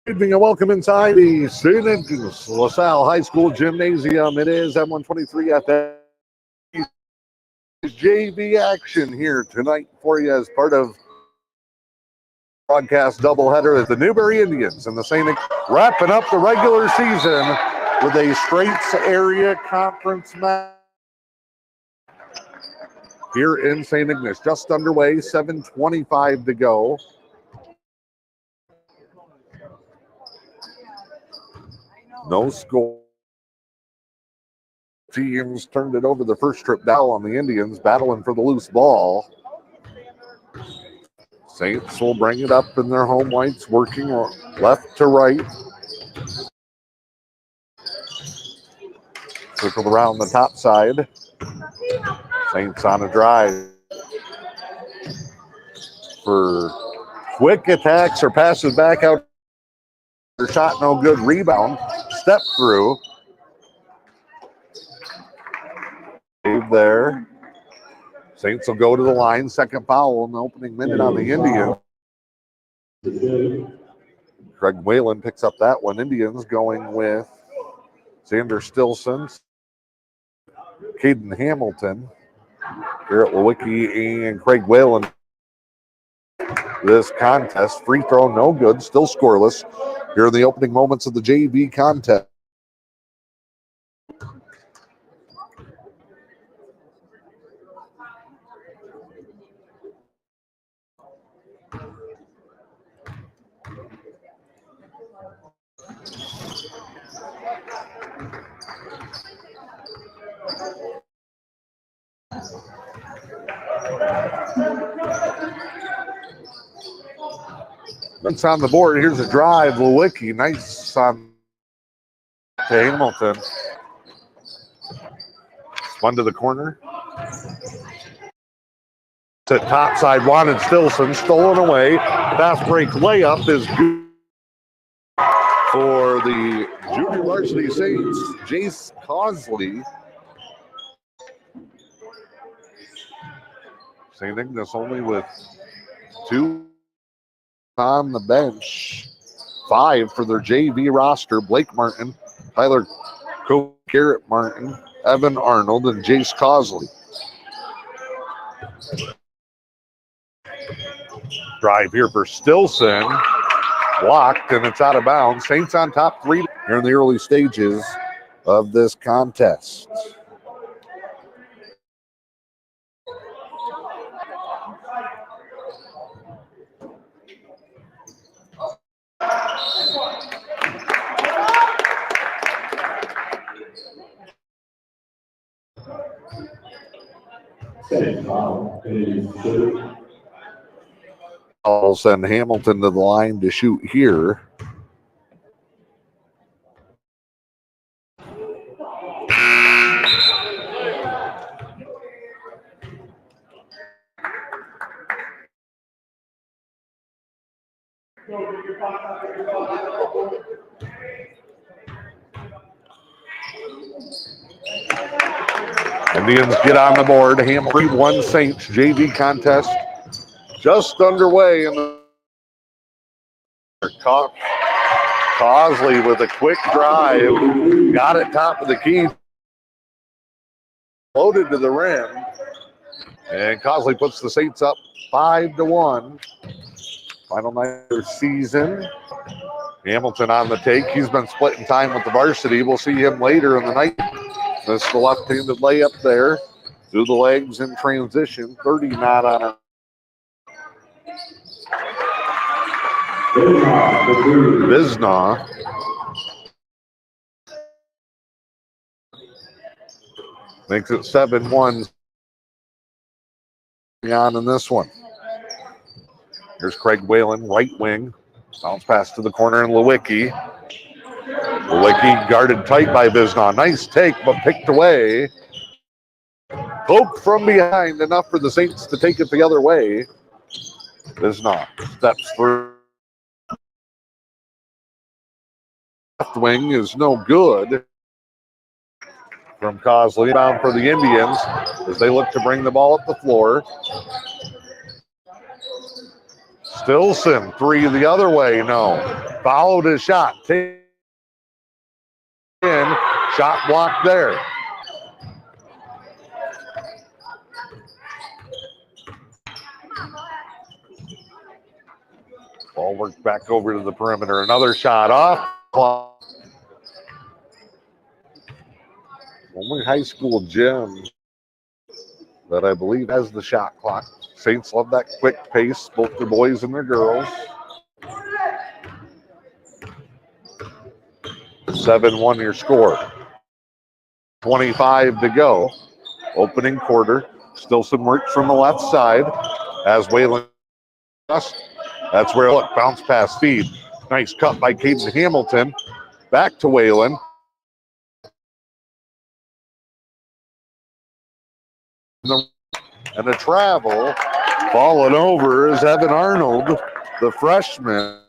Good evening and welcome inside the St. Ignace LaSalle High School Gymnasium. It is M123 at the JV action here tonight for you as part of broadcast doubleheader as the Newberry Indians and the St. Ignace wrapping up the regular season with a Straits Area Conference match here in St. Ignace. Just underway, 7:25 to go. No score. Teams turned it over the first trip down on the Indians, battling for the loose ball. Saints will bring it up in their home whites, working left to right. Circled around the top side. Saints on a drive for quick attacks or passes back out. Shot no good. Rebound. Step through. There. Saints will go to the line. Second foul in the opening minute on the Indians. Craig Whalen picks up that one. Indians going with Xander Stilson, Caden Hamilton, Garrett Lewicki, and Craig Whalen. This contest, free throw, no good, still scoreless. Here in the opening moments of the JV contest. That's on the board. Here's a drive. Lewicki, nice on to Hamilton. Spun to the corner. To top side, wanted Stilson, stolen away. Fast break layup is good for the junior varsity Saints. Jace Causley. St. Ignace only with 2 on the bench. 5 for their JV roster. Blake Martin, Tyler Coe, Garrett Martin, Evan Arnold, and Jace Causley. Drive here for Stilson. Blocked, and it's out of bounds. Saints on top 3 here in the early stages of this contest. I'll send Hamilton to the line to shoot here. Indians get on the board. Hamilton 1 Saints JV contest just underway. And Causley with a quick drive. Got it top of the key. Loaded to the rim. And Causley puts the Saints up 5-1. Final night of their season. Hamilton on the take. He's been splitting time with the varsity. We'll see him later in the night. This is the left-handed layup there. Through the legs in transition. 30 not on it. Bisnaugh. Makes it 7-1 on in this one. Here's Craig Whalen, right wing. Bounce pass to the corner and Lewicki. Lewicki guarded tight by Bisnaugh. Nice take, but picked away. Poke from behind, enough for the Saints to take it the other way. Bisnaugh steps through. Left wing is no good. From Causley, bound for the Indians as they look to bring the ball up the floor. Stilson, three the other way, no. Followed his shot. Take in, shot blocked there. Ball worked back over to the perimeter. Another shot off. Only high school gym that I believe has the shot clock. Saints love that quick pace, both their boys and their girls. 7-1 your score. 25 to go. Opening quarter. Still some work from the left side as Whalen. That's where, look, bounce pass feed. Nice cut by Caden Hamilton. Back to Whalen. And a travel. Falling over is Evan Arnold, the freshman.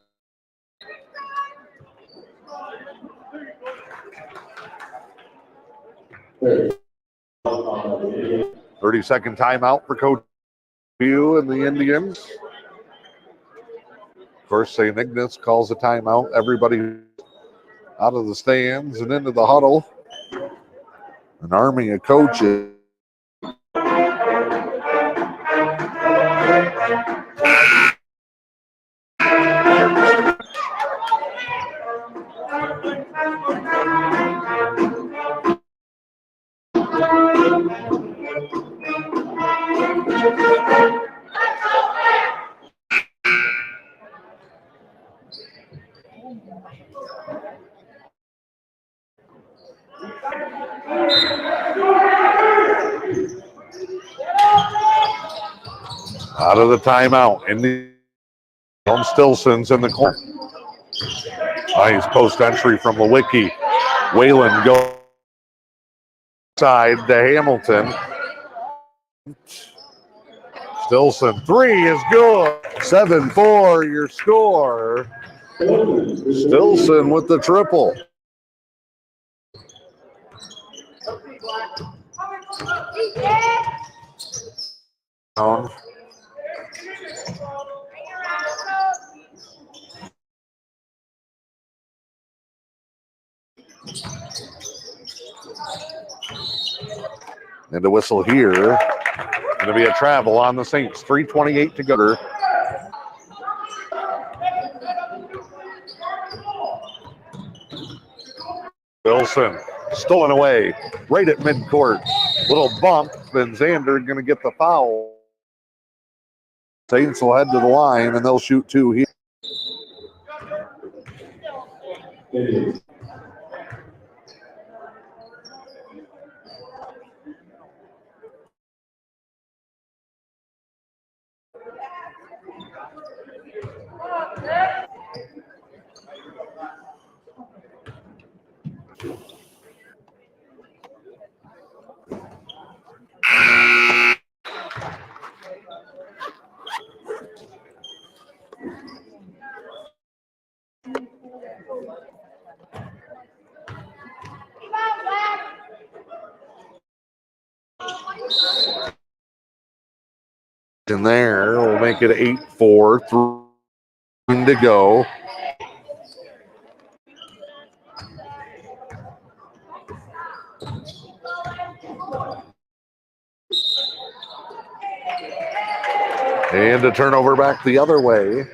Hey. 30-second timeout for Coach Pugh and the Indians. Of course, St. Ignace calls a timeout. Everybody out of the stands and into the huddle. An army of coaches. Out of the timeout. In the Stilson's in the corner. Nice post entry from Lewicki. Whalen goes side to Hamilton. Stilson, three is good. 7-4 your score. Stilson with the triple. On. And a whistle here. Going to be a travel on the Saints. 3:28 to go. Wilson stolen away right at midcourt. Little bump, then Xander going to get the foul. Saints will head to the line and they'll shoot two here. In there, we'll make it 8-4, 3 to go. And a turnover back the other way.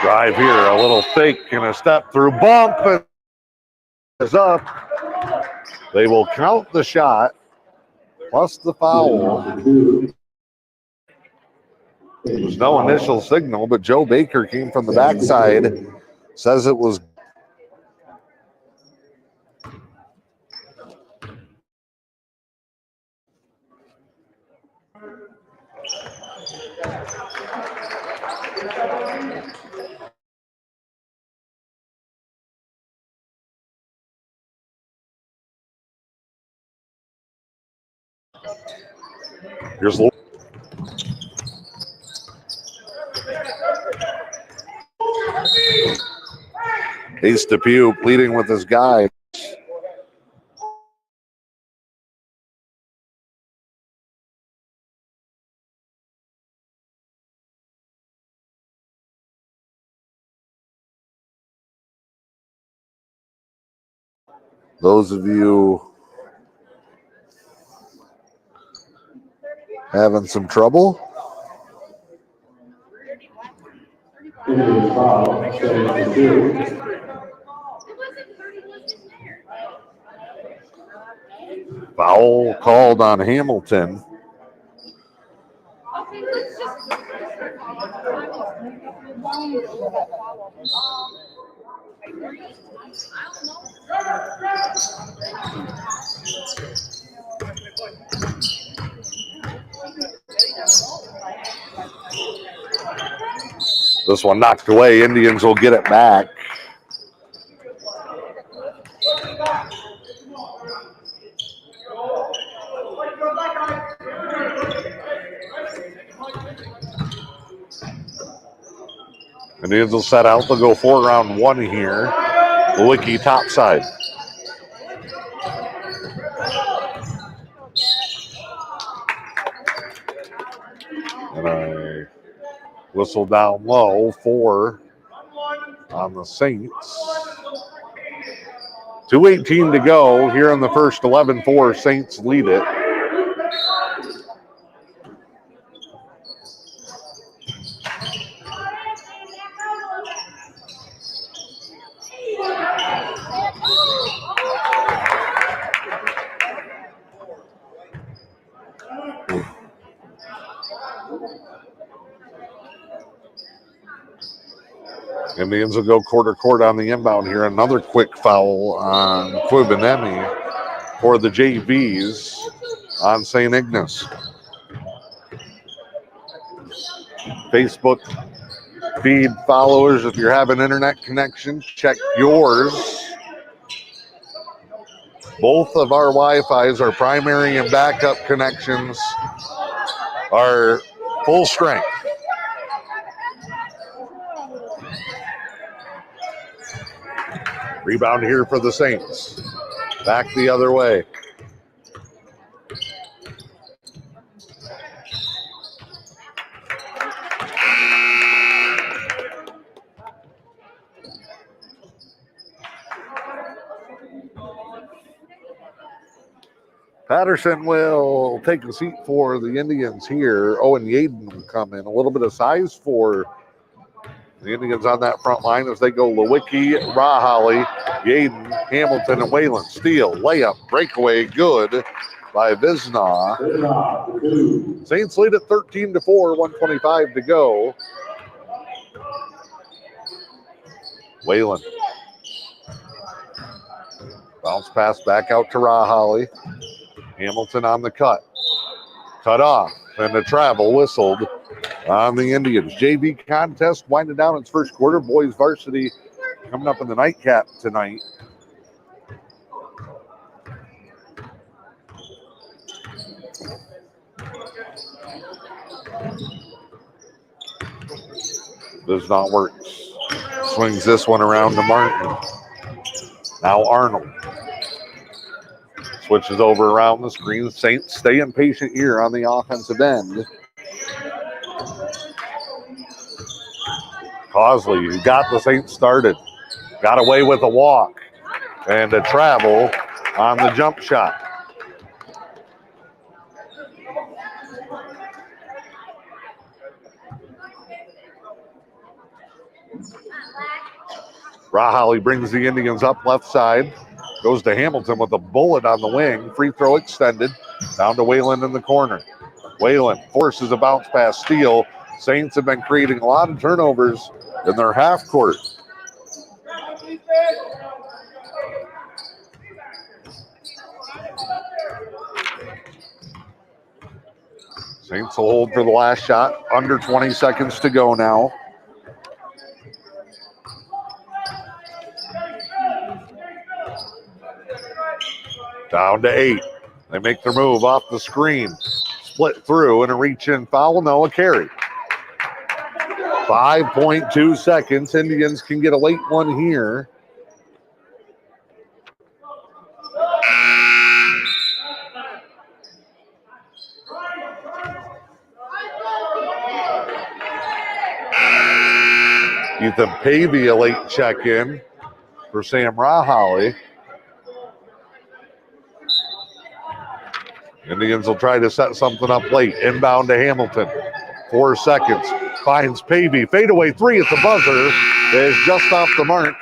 Drive here, a little fake and a step through bump and is up. They will count the shot plus the foul. There's no initial signal, but Joe Baker came from the backside, says it was. Here's Ace Depew pleading with his guy. Those of you having some trouble, foul called on Hamilton. This one knocked away. Indians will get it back. Indians will set out. They'll go 4-round-1 here. Lewicki topside. And a whistle down low, 4 on the Saints. 2:18 to go here in the first 11-4. Saints lead it. Indians will go quarter-court on the inbound here. Another quick foul on Quibinemi for the JVs on St. Ignace. Facebook feed followers, if you have an internet connection, check yours. Both of our Wi-Fis, our primary and backup connections, are full strength. Rebound here for the Saints. Back the other way. Patterson will take a seat for the Indians here. Owen Yaden will come in. A little bit of size for the Indians on that front line as they go Lewicki, Rahali, Yaden, Hamilton, and Whalen. Steal, layup, breakaway, good by Visnaugh. Saints lead at 13-4, 1:25 to go. Whalen. Bounce pass back out to Rahali. Hamilton on the cut. Cut off, and the travel whistled on the Indians. JV contest winding down its first quarter. Boys varsity coming up in the nightcap tonight. Does not work. Swings this one around to Martin. Now Arnold. Switches over around the screen. Saints staying patient here on the offensive end. Cosley, who got the Saints started, got away with a walk and a travel on the jump shot. Rahali brings the Indians up left side. Goes to Hamilton with a bullet on the wing. Free throw extended. Down to Whalen in the corner. Whalen forces a bounce pass steal. Saints have been creating a lot of turnovers in their half court. Saints will hold for the last shot. Under 20 seconds to go now. Down to 8. They make their move off the screen. Split through and a reach-in foul. No, a carry. 5.2 seconds. Indians can get a late one here. Ethan Pavey, a late check-in for Sam Raholly. Indians will try to set something up late. Inbound to Hamilton. 4 seconds. Finds Pavey. Fadeaway three at the buzzer. Is just off the mark.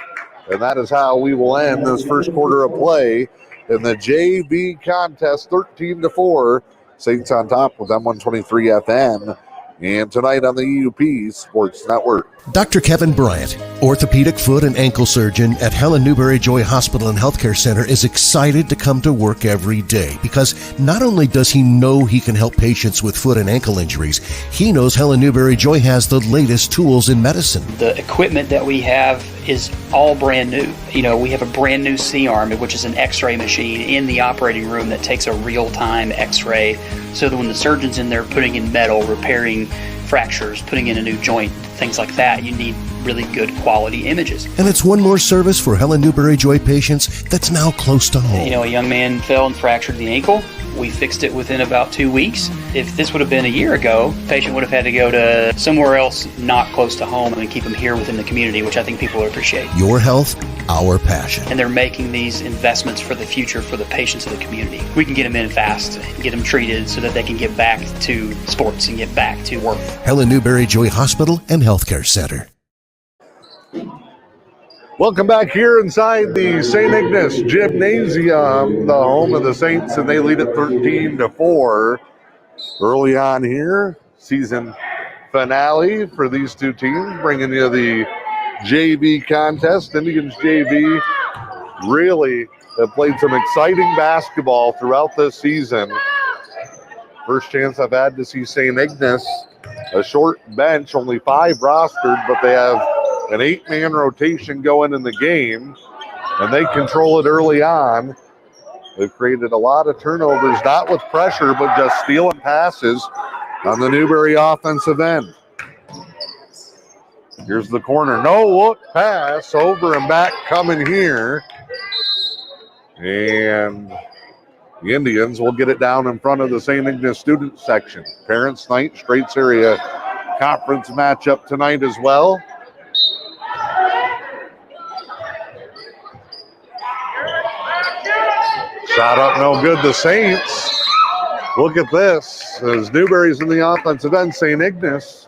And that is how we will end this first quarter of play in the JV contest, 13-4. Saints on top with M123 FM. And tonight on the EUP Sports Network. Dr. Kevin Bryant, orthopedic foot and ankle surgeon at Helen Newberry Joy Hospital and Healthcare Center, is excited to come to work every day because not only does he know he can help patients with foot and ankle injuries, he knows Helen Newberry Joy has the latest tools in medicine. The equipment that we have is all brand new. You know, we have a brand new C-arm, which is an x-ray machine in the operating room that takes a real-time x-ray so that when the surgeon's in there putting in metal, repairing fractures, putting in a new joint, things like that, you need really good quality images. And it's one more service for Helen Newberry Joy patients that's now close to home. You know, a young man fell and fractured the ankle. We fixed it within about 2 weeks. If this would have been a year ago, the patient would have had to go to somewhere else not close to home and keep them here within the community, which I think people would appreciate. Your health, our passion. And they're making these investments for the future for the patients of the community. We can get them in fast, get them treated so that they can get back to sports and get back to work. Helen Newberry Joy Hospital and Healthcare Center. Welcome back here inside the St. Ignace Gymnasium, the home of the Saints, and they lead it 13-4. Early on here, season finale for these two teams, bringing you the JV contest. Indians JV really have played some exciting basketball throughout this season. First chance I've had to see St. Ignace, a short bench, only 5 rostered, but they have an 8-man rotation going in the game, and they control it early on. They've created a lot of turnovers, not with pressure, but just stealing passes on the Newberry offensive end. Here's the corner. No look pass over and back coming here. And the Indians will get it down in front of the St. Ignace student section. Parents night, Straits area conference matchup tonight as well. Shot up no good, the Saints. Look at this. As Newberry's in the offensive end, St. Ignace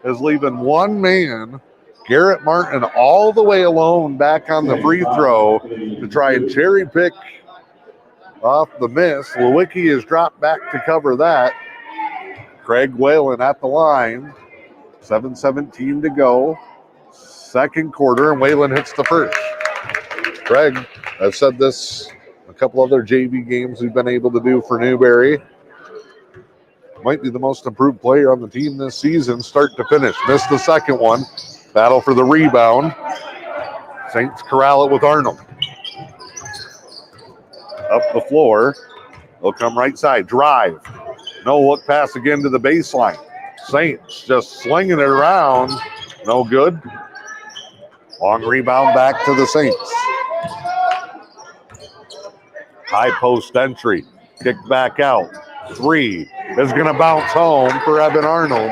is leaving one man, Garrett Martin, all the way alone back on the free throw to try and cherry pick off the miss. Lewicki is dropped back to cover that. Craig Whalen at the line. 7:17 to go. Second quarter, and Whalen hits the first. Craig, I've said this a couple other JV games we've been able to do for Newberry. Might be the most improved player on the team this season, start to finish. Missed the second one. Battle for the rebound. Saints corral it with Arnold. Up the floor. They'll come right side. Drive. No look pass again to the baseline. Saints just slinging it around. No good. Long rebound back to the Saints. High post entry. Kicked back out. 3 is going to bounce home for Evan Arnold.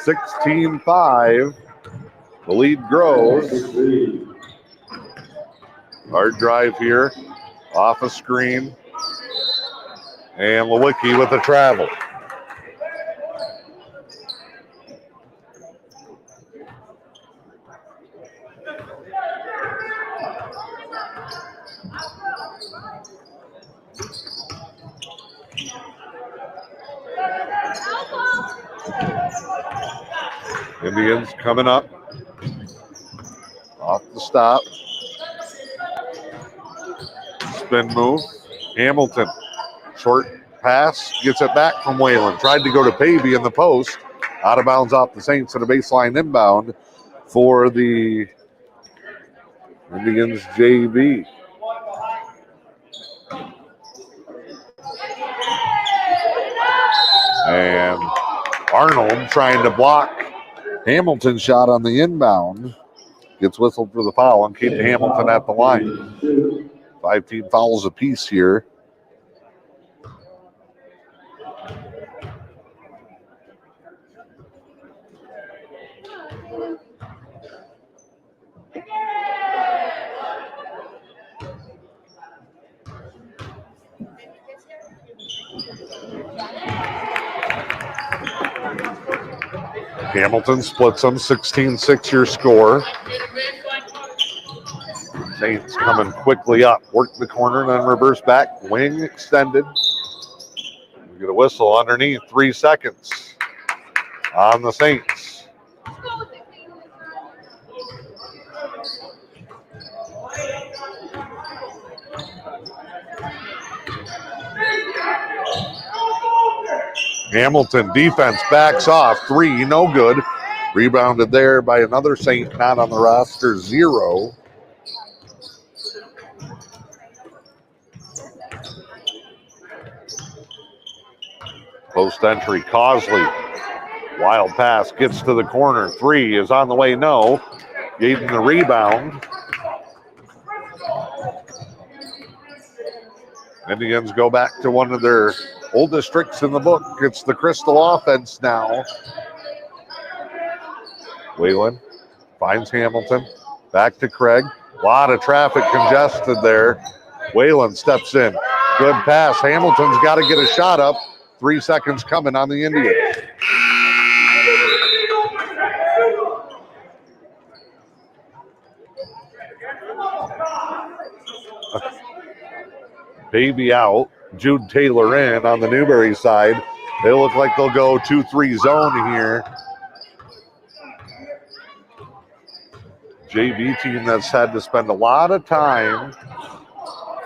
16-5. The lead grows. Hard drive here. Off a screen. And Lewicki with a travel. Indians coming up. Off the stop. Spin move. Hamilton. Short pass. Gets it back from Whalen. Tried to go to Pavey in the post. Out of bounds off the Saints and a baseline inbound for the Indians JV. And Arnold trying to block Hamilton shot on the inbound. Gets whistled for the foul and keep Hamilton at the line. 5 team fouls apiece here. Hamilton splits them, 16-6 your score. Saints coming quickly up. Work the corner and then reverse back. Wing extended. We get a whistle underneath. 3 seconds on the Saints. Hamilton defense backs off. 3, no good. Rebounded there by another Saint not on the roster, 0. Post entry, Causey. Wild pass gets to the corner. 3 is on the way, no. Yaden the rebound. Indians go back to one of their oldest tricks in the book. It's the Crystal offense now. Whalen finds Hamilton. Back to Craig. A lot of traffic congested there. Whalen steps in. Good pass. Hamilton's got to get a shot up. 3 seconds coming on the Indians. Baby out. Jude Taylor in on the Newberry side. They look like they'll go 2-3 zone here. JV team that's had to spend a lot of time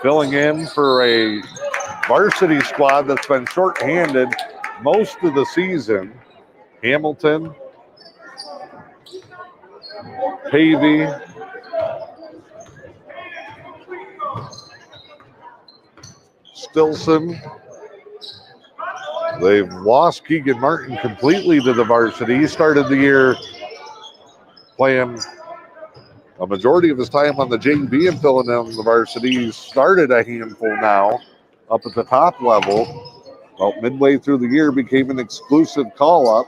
filling in for a varsity squad that's been shorthanded most of the season. Hamilton, Pavey, Stilson. They've lost Keegan Martin completely to the varsity. He started the year playing a majority of his time on the JV and filling in the varsity. He's started a handful now up at the top level. About midway through the year became an exclusive call-up.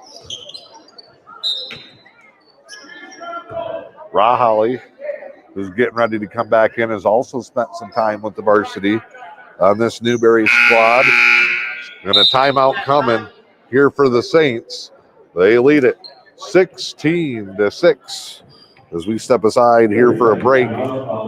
Rahali, who's getting ready to come back in, has also spent some time with the varsity on this Newberry squad. And a timeout coming here for the Saints. They lead it 16-6 as we step aside here for a break.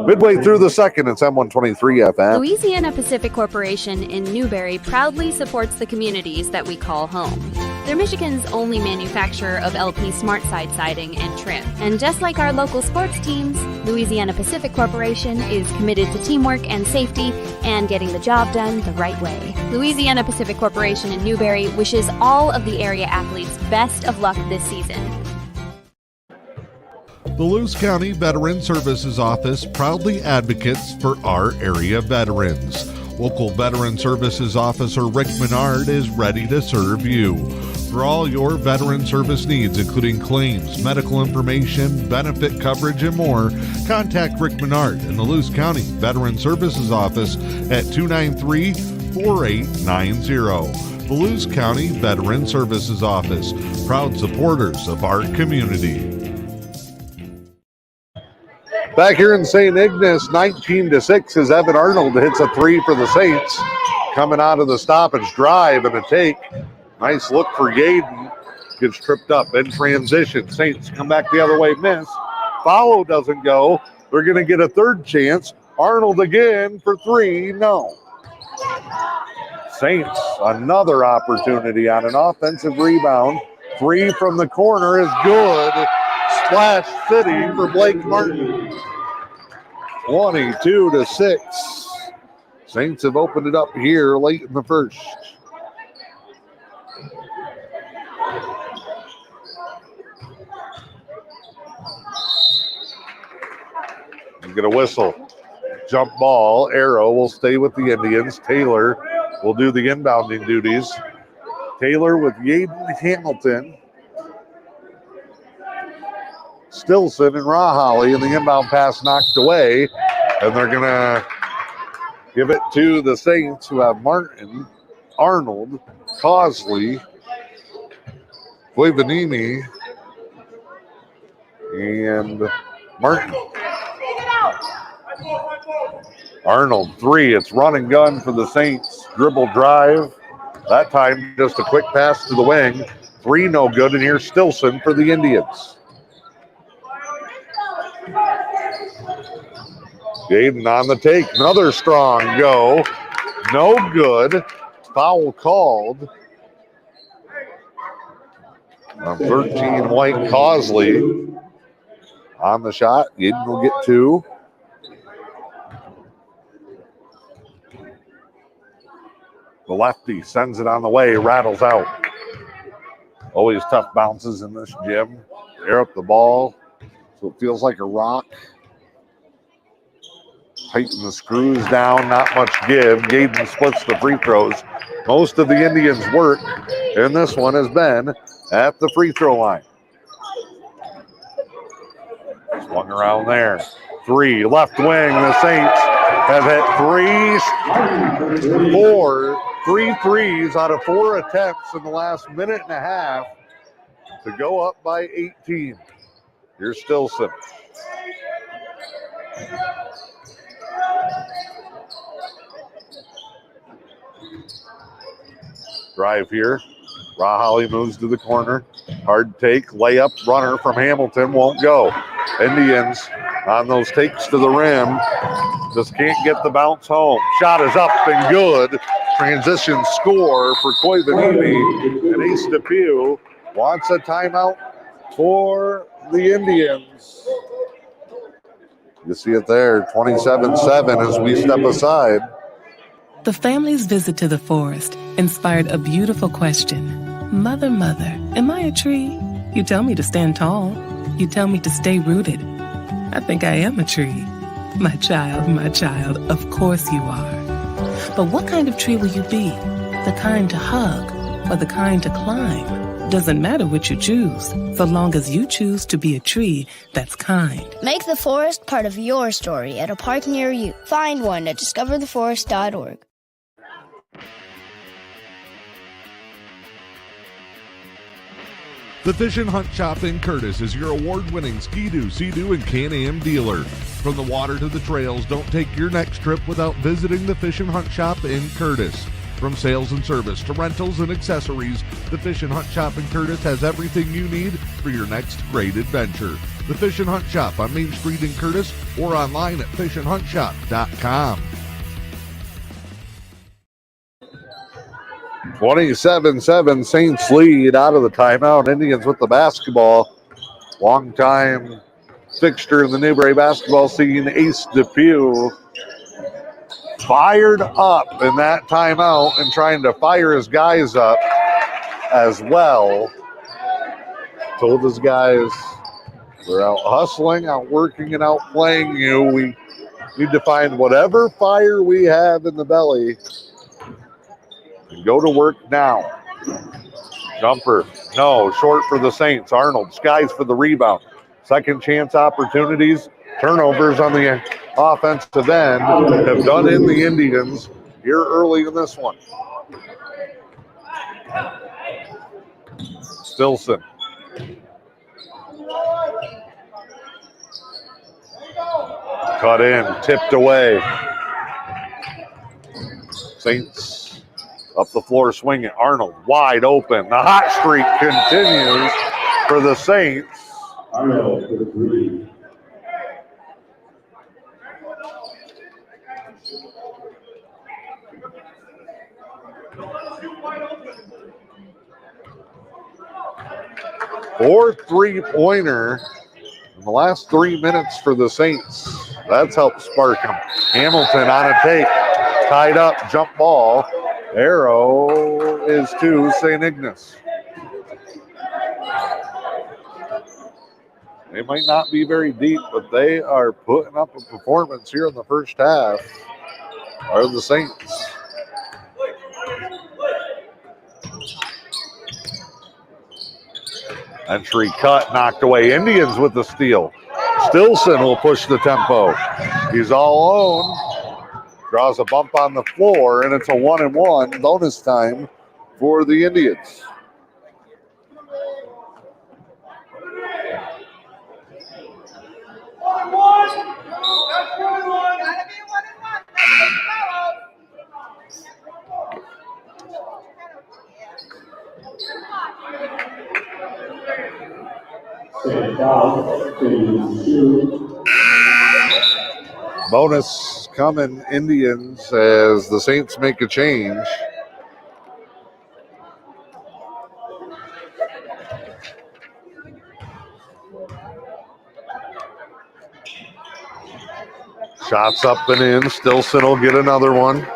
Midway through the second, it's M123 FM. Louisiana Pacific Corporation in Newberry proudly supports the communities that we call home. They're Michigan's only manufacturer of LP SmartSide siding and trim. And just like our local sports teams, Louisiana Pacific Corporation is committed to teamwork and safety and getting the job done the right way. Louisiana Pacific Corporation in Newberry wishes all of the area athletes best of luck this season. The Lewis County Veteran Services Office proudly advocates for our area veterans. Local Veteran Services Officer Rick Menard is ready to serve you. For all your veteran service needs, including claims, medical information, benefit coverage, and more, contact Rick Menard in the Lewis County Veteran Services Office at 293-4890. The Lewis County Veteran Services Office, proud supporters of our community. Back here in St. Ignace, 19-6 as Evan Arnold hits a 3 for the Saints. Coming out of the stoppage drive and a take. Nice look for Yaden. Gets tripped up in transition. Saints come back the other way, miss. Follow doesn't go. They're going to get a third chance. Arnold again for 3, no. Saints, another opportunity on an offensive rebound. 3 from the corner is good. Splash City for Blake Martin. 22-6. Saints have opened it up here late in the first. You get a whistle. Jump ball. Arrow will stay with the Indians. Taylor will do the inbounding duties. Taylor with Yaden Hamilton. Stilson and Raholly, and the inbound pass knocked away. And they're going to give it to the Saints, who have Martin, Arnold, Cosley, Guivanini, and Martin. Arnold, 3. It's run and gun for the Saints. Dribble drive. That time, just a quick pass to the wing. 3 no good, and here's Stilson for the Indians. Gaden on the take. Another strong go. No good. Foul called. 13, White Cosley on the shot. Gaden will get 2. The lefty sends it on the way, rattles out. Always tough bounces in this gym. Air up the ball so it feels like a rock. Tighten the screws down, not much give. Gaden splits the free throws. Most of the Indians' work in this one has been at the free throw line. Swung around there. 3, left wing. The Saints have hit 3 threes out of 4 attempts in the last minute and a half to go up by 18. Here's Stilson. Drive here. Raholly moves to the corner. Hard take, layup, runner from Hamilton won't go. Indians on those takes to the rim just can't get the bounce home. Shot is up and good. Transition score for Koivanini. And Ace DePew wants a timeout for the Indians. You see it there, 27-7 as we step aside. The family's visit to the forest inspired a beautiful question. Mother, mother, am I a tree? You tell me to stand tall. You tell me to stay rooted. I think I am a tree. My child, of course you are. But what kind of tree will you be? The kind to hug or the kind to climb? Doesn't matter what you choose, so long as you choose to be a tree that's kind. Make the forest part of your story at a park near you. Find one at discovertheforest.org. The Fish and Hunt Shop in Curtis is your award-winning Ski-Doo, Sea-Doo, and Can-Am dealer. From the water to the trails, don't take your next trip without visiting the Fish and Hunt Shop in Curtis. From sales and service to rentals and accessories, the Fish and Hunt Shop in Curtis has everything you need for your next great adventure. The Fish and Hunt Shop on Main Street in Curtis or online at fishandhuntshop.com. 27-7, Saints lead out of the timeout. Indians with the basketball. Long-time fixture in the Newberry basketball scene, Ace DePew, fired up in that timeout and trying to fire his guys up as well. Told his guys, we're out hustling, out working, and out playing you. We need to find whatever fire we have in the belly and go to work now. Jumper, no, short for the Saints. Arnold skies for the rebound. Second chance opportunities, turnovers on the offensive end have done in the Indians here early in this one. Stilson. Cut in, tipped away. Saints up the floor swinging. Arnold wide open. The hot streak continues for the Saints. Arnold for the three. Fourth three-pointer in the last 3 minutes for the Saints. That's helped spark them. Hamilton on a take. Tied up, jump ball. Arrow is to St. Ignace. They might not be very deep, but they are putting up a performance here in the first half. Are the Saints. Entry cut, knocked away. Indians with the steal. Stilson will push the tempo. He's all alone. Draws a bump on the floor, and it's a 1-and-1 bonus time for the Indians. Bonus coming Indians as the Saints make a change. Shots up and in. Stilson will get another one.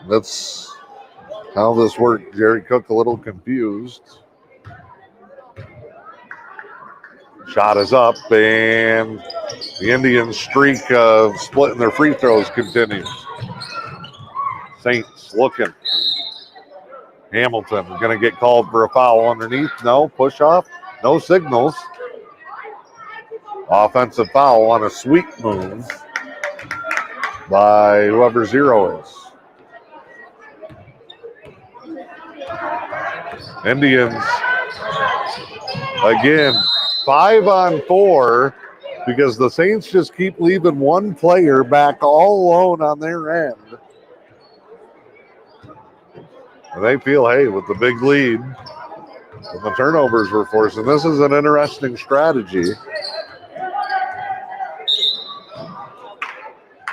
That's how this worked. Jerry Cook a little confused. Shot is up, and the Indians' streak of splitting their free throws continues. Saints looking. Hamilton going to get called for a foul underneath. No. Push off. No signals. Offensive foul on a sweep move by whoever zero is. Indians, again, 5-on-4 because the Saints just keep leaving one player back all alone on their end. And they feel, hey, with the big lead, and the turnovers we're forcing, this is an interesting strategy.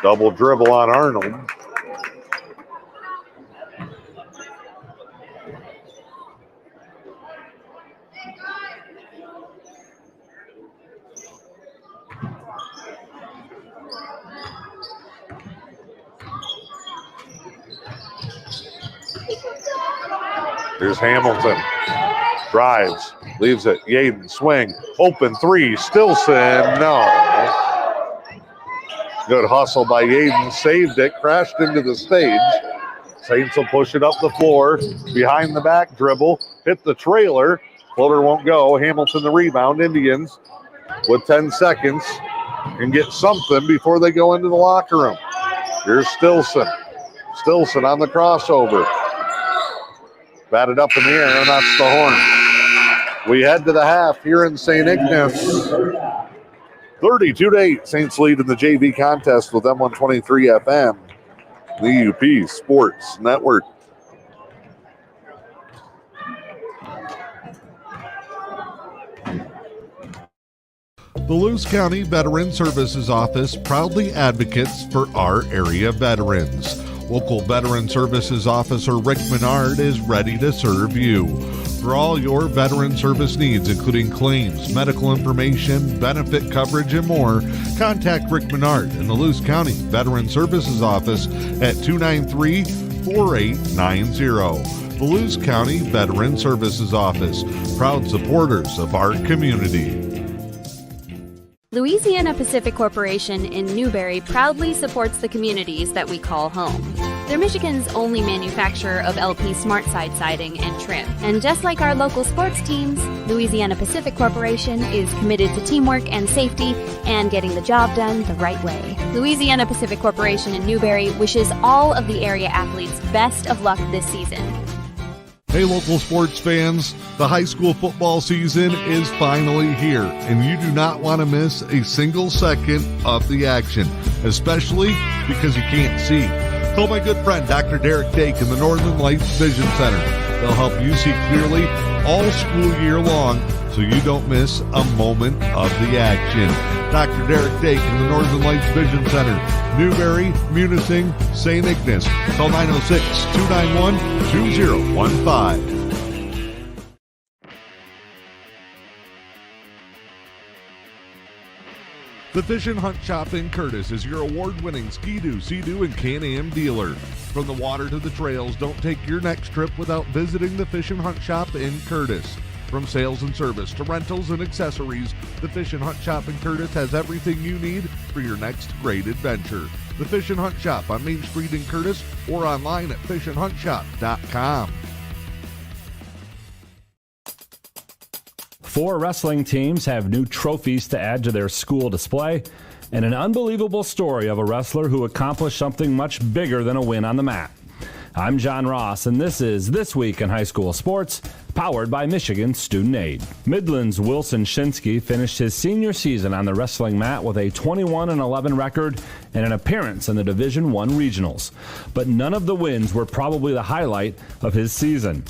Double dribble on Arnold. Here's Hamilton. Drives. Leaves it. Yaden. Swing. Open three. Stilson. No. Good hustle by Yaden. Saved it. Crashed into the stage. Saints will push it up the floor. Behind the back dribble. Hit the trailer. Floater won't go. Hamilton the rebound. Indians with 10 seconds can get something before they go into the locker room. Here's Stilson. Stilson on the crossover. Batted up in the air, and that's the horn. We head to the half here in St. Ignace. 32-8. Saints lead in the JV contest with M123 FM, the UP Sports Network. The Lewis County Veteran Services Office proudly advocates for our area veterans. Local Veteran Services Officer Rick Menard is ready to serve you. For all your veteran service needs, including claims, medical information, benefit coverage, and more, contact Rick Menard in the Lewis County Veteran Services Office at 293-4890. The Lewis County Veteran Services Office, proud supporters of our community. Louisiana Pacific Corporation in Newberry proudly supports the communities that we call home. They're Michigan's only manufacturer of LP Smart Side siding and trim. And just like our local sports teams, Louisiana Pacific Corporation is committed to teamwork and safety and getting the job done the right way. Louisiana Pacific Corporation in Newberry wishes all of the area athletes best of luck this season. Hey, local sports fans, the high school football season is finally here, and you do not want to miss a single second of the action, especially because you can't see. Call my good friend, Dr. Derek Dake in the Northern Lights Vision Center. They'll help you see clearly all school year long so you don't miss a moment of the action. Dr. Derek Dake in the Northern Lights Vision Center, Newberry, Munising, St. Ignace. Call 906-291-2015. The Fish and Hunt Shop in Curtis is your award-winning Ski-Doo, Sea-Doo, and Can-Am dealer. From the water to the trails, don't take your next trip without visiting the Fish and Hunt Shop in Curtis. From sales and service to rentals and accessories, the Fish and Hunt Shop in Curtis has everything you need for your next great adventure. The Fish and Hunt Shop on Main Street in Curtis or online at fishandhuntshop.com. 4 wrestling teams have new trophies to add to their school display, and an unbelievable story of a wrestler who accomplished something much bigger than a win on the mat. I'm John Ross, and this is This Week in High School Sports, powered by Michigan Student Aid. Midland's Wilson Shinsky finished his senior season on the wrestling mat with a 21-11 record and an appearance in the Division I regionals. But none of the wins were probably the highlight of his season.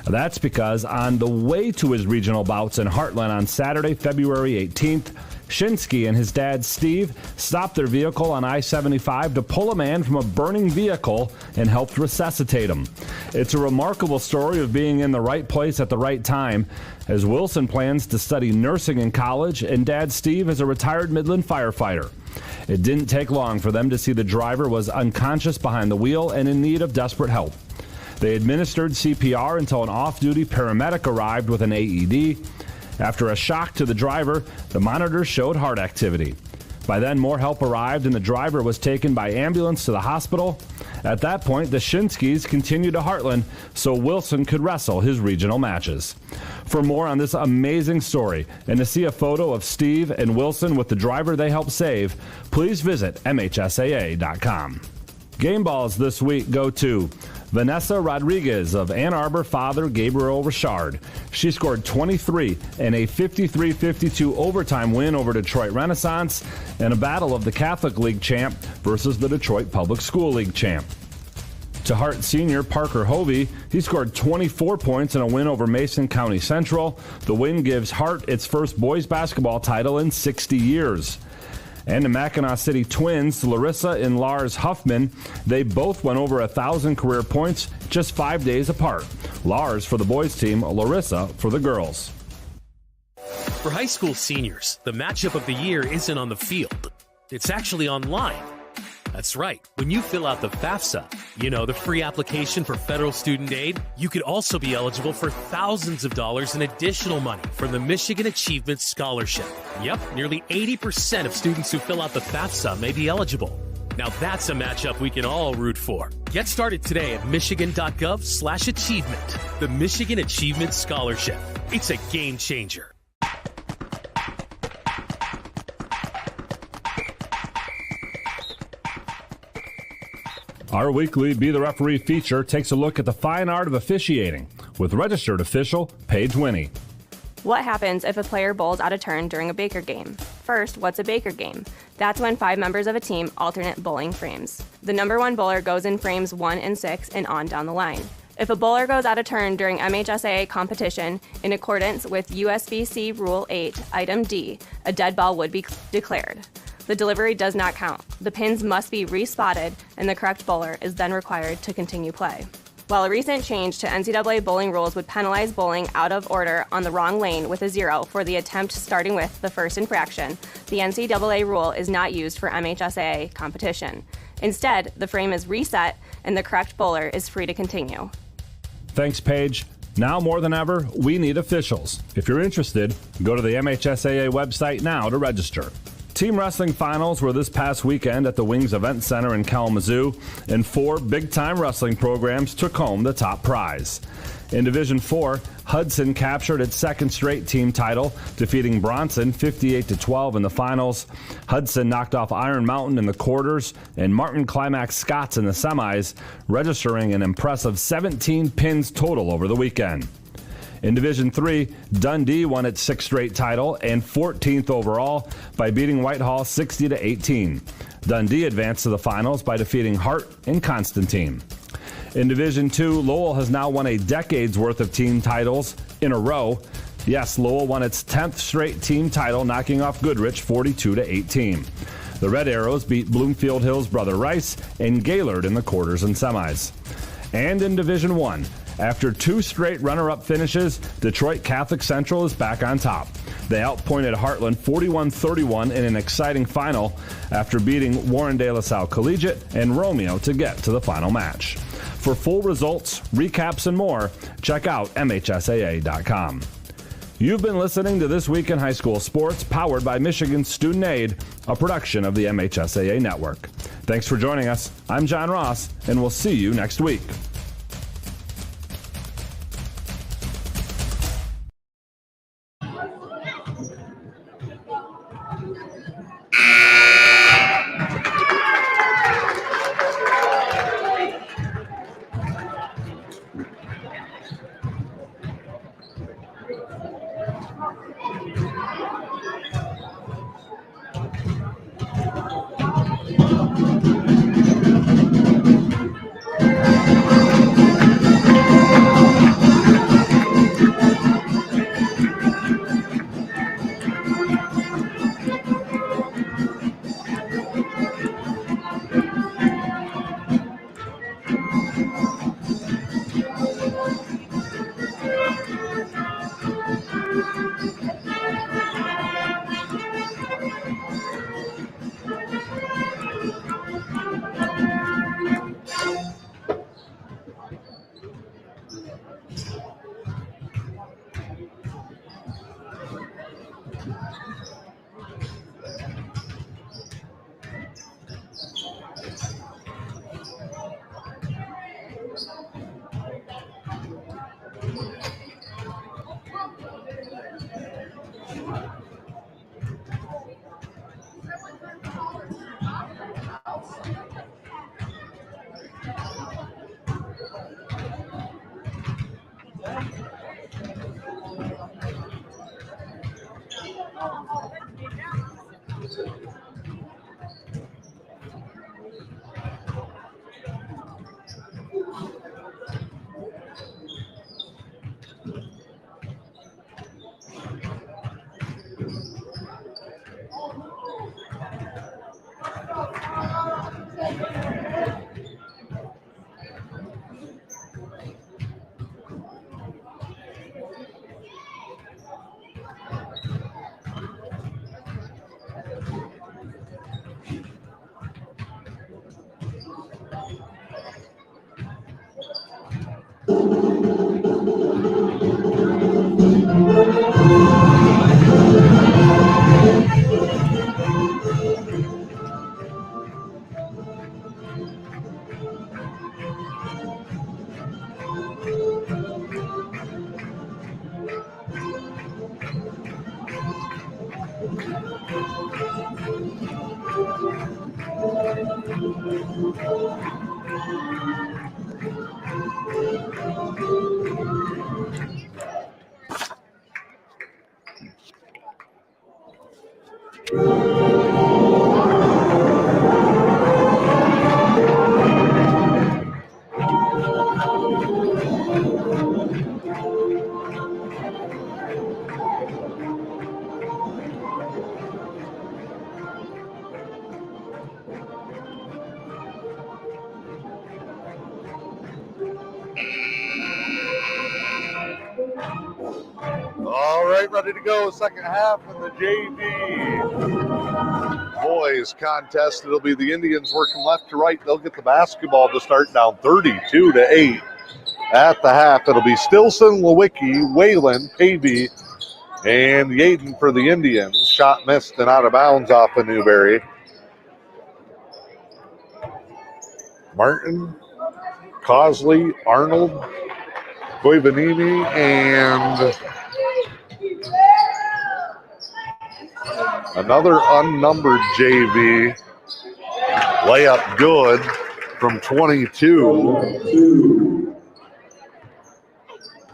That's because on the way to his regional bouts in Heartland on Saturday, February 18th, Shinsky and his dad, Steve, stopped their vehicle on I-75 to pull a man from a burning vehicle and helped resuscitate him. It's a remarkable story of being in the right place at the right time, as Wilson plans to study nursing in college and Dad Steve is a retired Midland firefighter. It didn't take long for them to see the driver was unconscious behind the wheel and in need of desperate help. They administered CPR until an off-duty paramedic arrived with an AED. After a shock to the driver, the monitor showed heart activity. By then, more help arrived and the driver was taken by ambulance to the hospital. At that point, the Shinskys continued to Heartland so Wilson could wrestle his regional matches. For more on this amazing story and to see a photo of Steve and Wilson with the driver they helped save, please visit MHSAA.com. Game balls this week go to Vanessa Rodriguez of Ann Arbor father Gabriel Richard. She scored 23 in a 53-52 overtime win over Detroit Renaissance in a battle of the Catholic League champ versus the Detroit Public School League champ. To Hart senior Parker Hovey, he scored 24 points in a win over Mason County Central. The win gives Hart its first boys basketball title in 60 years. And the Mackinac City Twins, Larissa and Lars Huffman, they both went over 1,000 career points just 5 days apart. Lars for the boys team, Larissa for the girls. For high school seniors, the matchup of the year isn't on the field. It's actually online. That's right. When you fill out the FAFSA, the free application for federal student aid, you could also be eligible for thousands of dollars in additional money from the Michigan Achievement Scholarship. Yep, nearly 80% of students who fill out the FAFSA may be eligible. Now that's a matchup we can all root for. Get started today at michigan.gov/achievement. The Michigan Achievement Scholarship. It's a game changer. Our weekly Be the Referee feature takes a look at the fine art of officiating with registered official Paige Winnie. What happens if a player bowls out of turn during a Baker game? First, what's a Baker game? That's when 5 members of a team alternate bowling frames. The number 1 bowler goes in frames 1 and 6 and on down the line. If a bowler goes out of turn during MHSAA competition, in accordance with USBC Rule 8, Item D, a dead ball would be declared. The delivery does not count. The pins must be respotted, and the correct bowler is then required to continue play. While a recent change to NCAA bowling rules would penalize bowling out of order on the wrong lane with a 0 for the attempt starting with the first infraction, the NCAA rule is not used for MHSAA competition. Instead, the frame is reset, and the correct bowler is free to continue. Thanks, Paige. Now more than ever, we need officials. If you're interested, go to the MHSAA website now to register. Team wrestling finals were this past weekend at the Wings Event Center in Kalamazoo, and 4 big-time wrestling programs took home the top prize. In Division 4, Hudson captured its second straight team title, defeating Bronson 58-12 in the finals. Hudson knocked off Iron Mountain in the quarters and Martin Climax Scots in the semis, registering an impressive 17 pins total over the weekend. In Division 3, Dundee won its 6th straight title and 14th overall by beating Whitehall 60-18. Dundee advanced to the finals by defeating Hart and Constantine. In Division 2, Lowell has now won a decade's worth of team titles in a row. Yes, Lowell won its 10th straight team title, knocking off Goodrich 42-18. The Red Arrows beat Bloomfield Hills Brother Rice and Gaylord in the quarters and semis. And in Division 1, after 2 straight runner-up finishes, Detroit Catholic Central is back on top. They outpointed Heartland 41-31 in an exciting final after beating Warren De La Salle Collegiate and Romeo to get to the final match. For full results, recaps, and more, check out MHSAA.com. You've been listening to This Week in High School Sports, powered by Michigan Student Aid, a production of the MHSAA Network. Thanks for joining us. I'm John Ross, and we'll see you next week. All right, ready to go. Second half in the JV boys contest. It'll be the Indians working left to right. They'll get the basketball to start, down 32-8 at the half. It'll be Stilson, Lewicki, Whalen, Pavey, and Yaden for the Indians. Shot missed and out of bounds off of Newberry. Martin, Cosley, Arnold, Guivanini, and another unnumbered JV. Layup good from 22.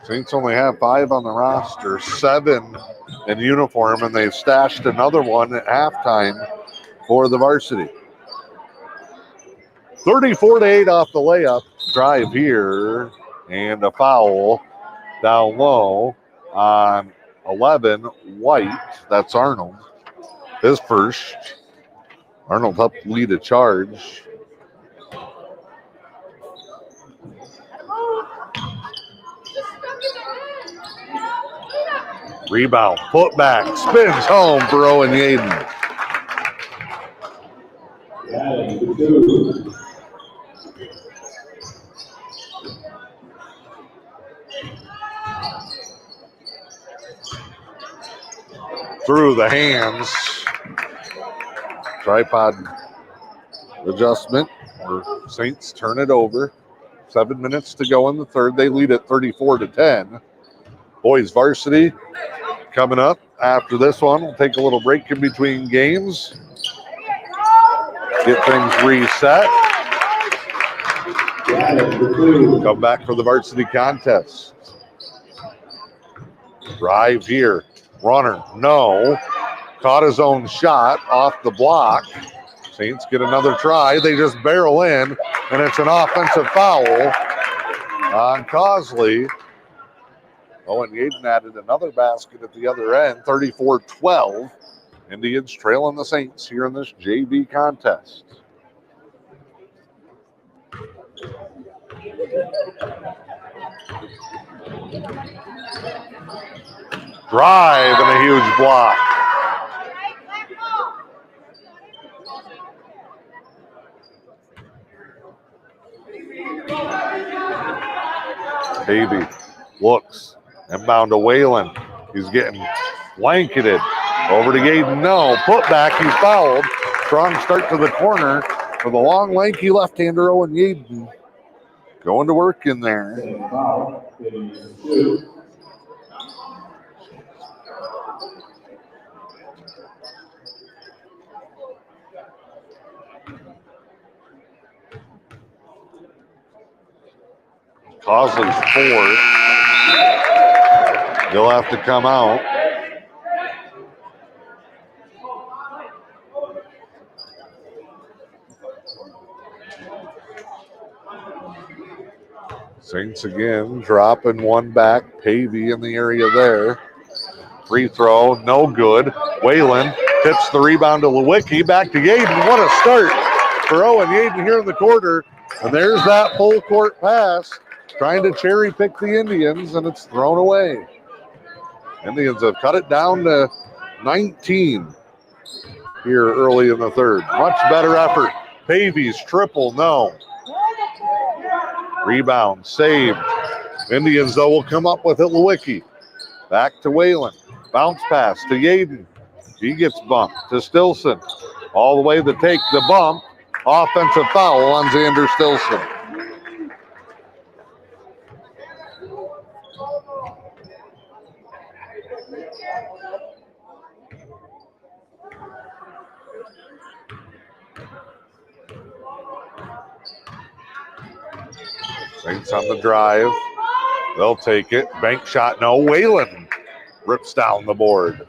Saints only have 5 on the roster, 7 in uniform, and they've stashed another one at halftime for the varsity. 34-8 off the layup. Drive here, and a foul down low on 11, White. That's Arnold. His first. Arnold helped lead a charge. Rebound, put back, spins home for Owen Yaden. Through the hands. Tripod adjustment. Saints turn it over. 7 minutes to go in the third. They lead at 34-10. Boys varsity coming up after this one. We'll take a little break in between games. Get things reset. Come back for the varsity contest. Drive here. Runner, no. Caught his own shot off the block. Saints get another try. They just barrel in, and it's an offensive foul on Cosley. And Yaden added another basket at the other end, 34-12. Indians trailing the Saints here in this JV contest. Drive and a huge block. Davey looks, inbound to Whalen. He's getting blanketed. Over to Yaden, no. Put back, he's fouled. Strong start to the corner for the long, lanky left-hander, Owen Yaden. Going to work in there. Cosley's 4. He'll have to come out. Saints again dropping one back. Pavey in the area there. Free throw, no good. Whalen tips the rebound to Lewicki. Back to Yaden. What a start for Owen Yaden here in the quarter. And there's that full court pass. Trying to cherry pick the Indians, and it's thrown away. Indians have cut it down to 19 here early in the third. Much better effort. Pavey's triple, no. Rebound saved. Indians, though, will come up with it. Lewicki. Back to Whalen. Bounce pass to Yaden. He gets bumped to Stilson. All the way to take the bump. Offensive foul on Xander Stilson. Saints on the drive. They'll take it. Bank shot, no. Whalen rips down the board.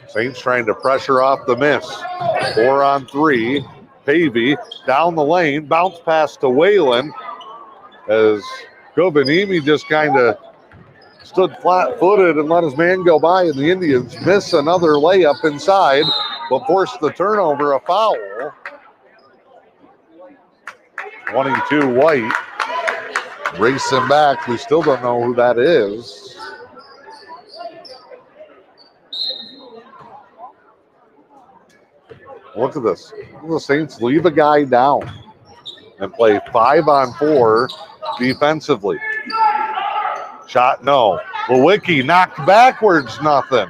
Saints trying to pressure off the miss. 4 on 3. Pavey down the lane. Bounce pass to Whalen as Kovanimi just kind of stood flat-footed and let his man go by, and the Indians miss another layup inside, but force the turnover, a foul. 22 White. Racing back. We still don't know who that is. Look at this. The Saints leave a guy down and play 5 on 4 defensively. Shot, no. Lewicki knocked backwards, nothing.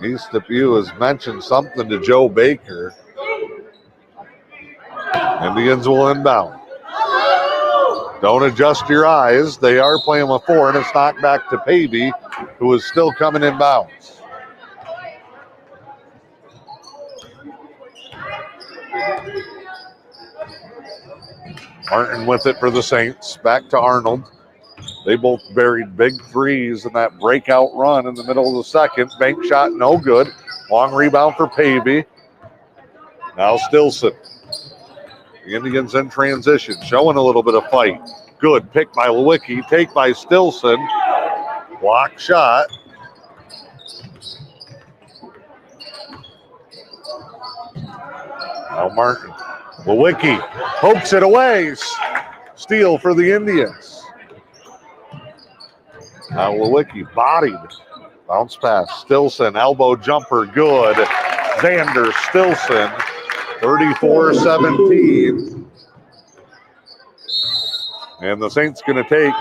East Depew has mentioned something to Joe Baker. Indians will inbound. Don't adjust your eyes. They are playing with 4, and it's knocked back to Pavey, who is still coming inbounds. Martin with it for the Saints. Back to Arnold. They both buried big threes in that breakout run in the middle of the second. Bank shot, no good. Long rebound for Pavey. Now Stilson. The Indians in transition, showing a little bit of fight. Good pick by Lewicki, take by Stilson. Block shot. Now Martin. Lewicki pokes it away. Steal for the Indians. Now Lewicki bodied. Bounce pass. Stilson, elbow jumper, good. Xander Stilson, 34-17. And the Saints going to take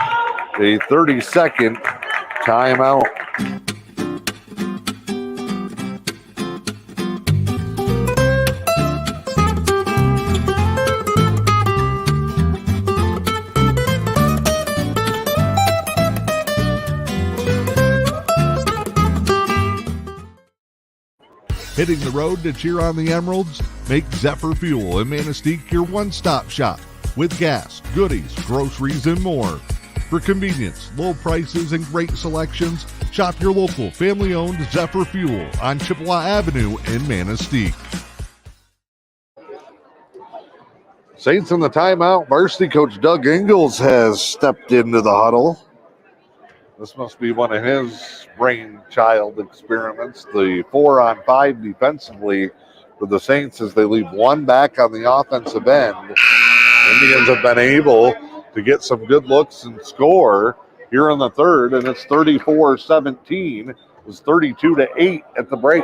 a 30-second timeout. Hitting the road to cheer on the Emeralds? Make Zephyr Fuel in Manistee your one-stop shop. with gas, goodies, groceries, and more. For convenience, low prices, and great selections, shop your local family-owned Zephyr Fuel on Chippewa Avenue in Manistee. Saints in the timeout. Varsity coach Doug Ingalls has stepped into the huddle. This must be one of his brainchild experiments. The 4-on-5 defensively for the Saints as they leave one back on the offensive end. Indians have been able to get some good looks and score here in the third, and it's 34-17. It was 32-8 at the break.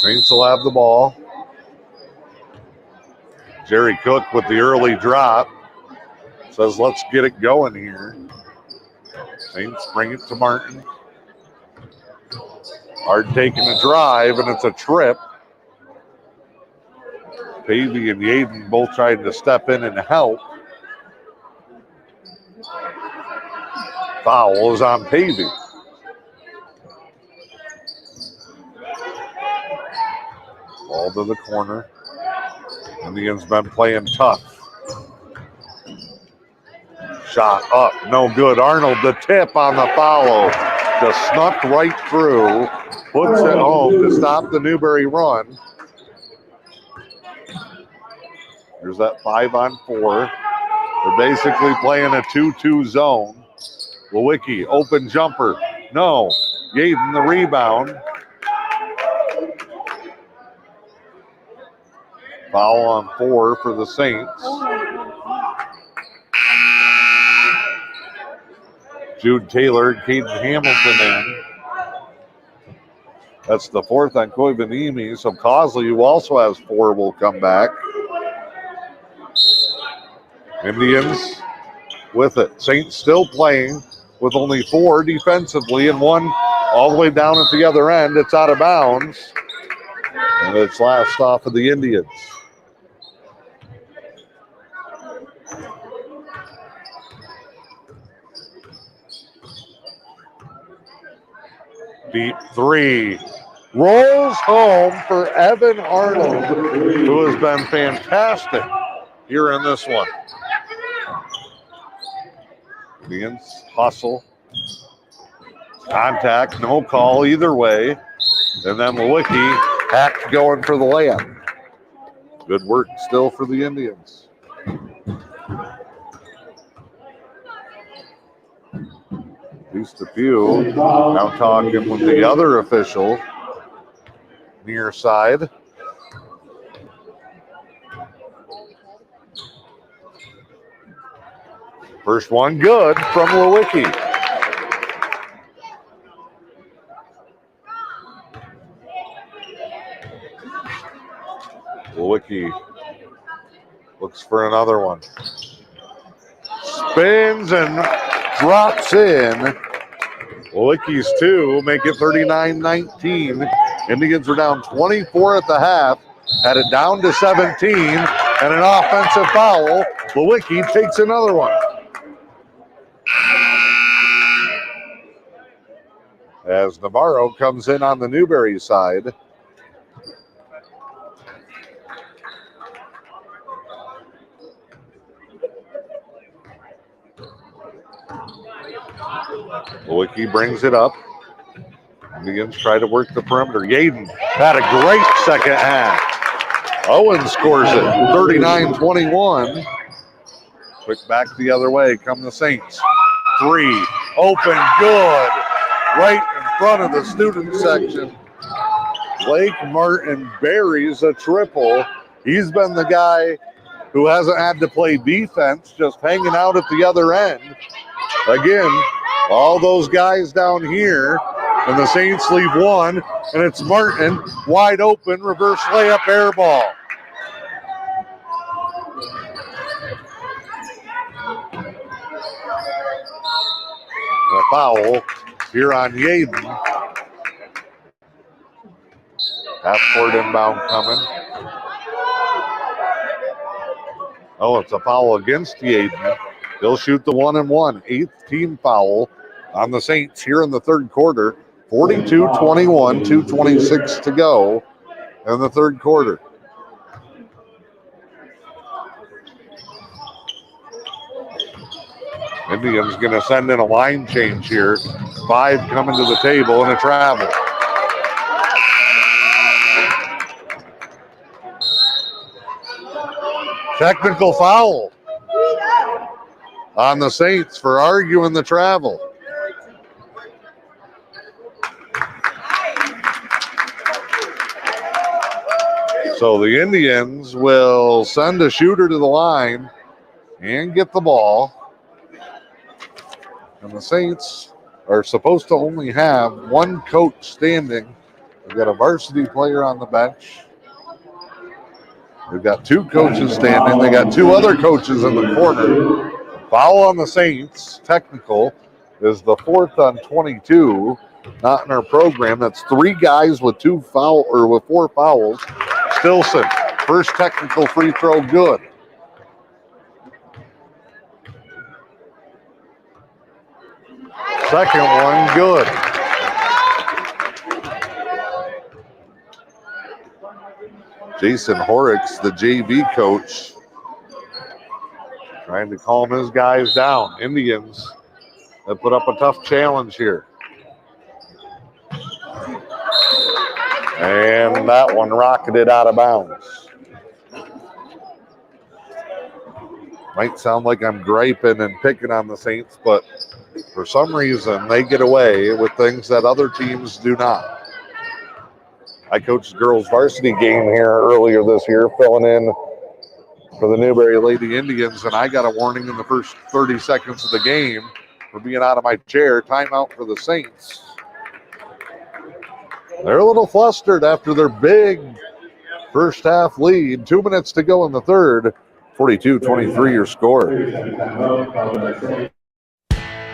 Saints will have the ball. Jerry Cook with the early drop. Says, let's get it going here. Saints bring it to Martin. Hard taking a drive, and it's a trip. Pavey and Yaden both trying to step in and help. Foul is on Pavey. Ball to the corner. Indians been playing tough. Shot up, no good. Arnold, the tip on the foul. Just snuck right through. Puts it home to stop the Newberry run. There's that 5-on-4. They're basically playing a 2-2 zone. Lewicki, open jumper. No. Yaden the rebound. Foul on 4 for the Saints. Jude Taylor, Caden Hamilton in. That's the 4th on Koivanimi. So Cosley, who also has 4, will come back. Indians with it. Saints still playing with only 4 defensively and 1 all the way down at the other end. It's out of bounds. And it's last off of the Indians. Deep 3. Rolls home for Evan Arnold, who has been fantastic here in this one. Indians hustle. Contact, no call either way. And then Lewicki hacked going for the layup. Good work still for the Indians. At least a few. Now talking with the other official near side. First one good from Lewicki. Lewicki looks for another one. Spins and drops in. Lewicki's 2 make it 39-19. Indians are down 24 at the half. Had it down to 17 and an offensive foul. Lewicki takes another one. As Navarro comes in on the Newberry side. Lewicki brings it up. Indians try to work the perimeter. Yaden had a great second half. Owen scores it, 39-21. Quick back the other way come the Saints. 3, open, good. Right in front of the student section. Blake Martin buries a triple. He's been the guy who hasn't had to play defense, just hanging out at the other end. Again, all those guys down here, and the Saints leave one, and it's Martin, wide open, reverse layup, air ball. A foul here on Yaden. Half-court inbound coming. Oh, it's a foul against Yaden. He'll shoot the 1-and-1. 8th team foul on the Saints here in the third quarter. 42-21, 2:26 to go in the third quarter. Indians going to send in a line change here. 5 coming to the table and a travel. Technical foul on the Saints for arguing the travel. So the Indians will send a shooter to the line and get the ball. And the Saints are supposed to only have one coach standing. They've got a varsity player on the bench. They've got 2 coaches standing. They got 2 other coaches in the corner. Foul on the Saints. Technical is the 4th on 22. Not in our program. That's 3 guys with 4 fouls. Stilson, first technical free throw, good. Second one, good. Jason Horrocks, the JV coach, trying to calm his guys down. Indians have put up a tough challenge here. And that one rocketed out of bounds. Might sound like I'm griping and picking on the Saints, but for some reason they get away with things that other teams do not. I coached the girls varsity game here earlier this year, filling in for the Newberry Lady Indians, and I got a warning in the first 30 seconds of the game for being out of my chair. Timeout for the Saints. They're a little flustered after their big first half lead. 2 minutes to go in the third. 42-23 your score.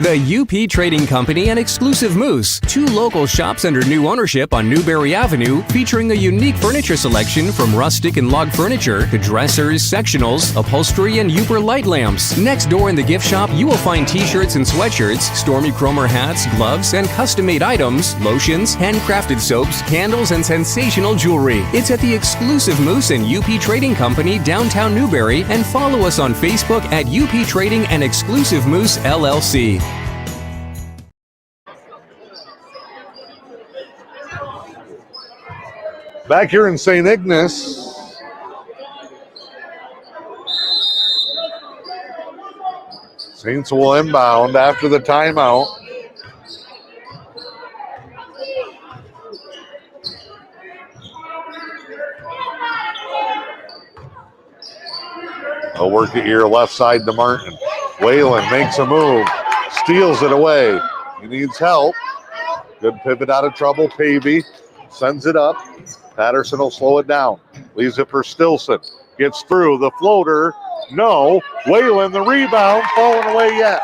The UP Trading Company and Exclusive Moose, 2 local shops under new ownership on Newberry Avenue, featuring a unique furniture selection from rustic and log furniture to dressers, sectionals, upholstery, and Uber light lamps. Next door in the gift shop, you will find t-shirts and sweatshirts, Stormy Cromer hats, gloves, and custom-made items, lotions, handcrafted soaps, candles, and sensational jewelry. It's at the Exclusive Moose and UP Trading Company, downtown Newberry, and follow us on Facebook at UP Trading and Exclusive Moose LLC. Back here in St. Ignace, Saints will inbound after the timeout. They'll work it here left side to Martin. Whalen makes a move, steals it away. He needs help. Good pivot out of trouble. Pavey sends it up. Patterson will slow it down. Leaves it for Stilson. Gets through. The floater. No. Whalen, the rebound. Falling away yet.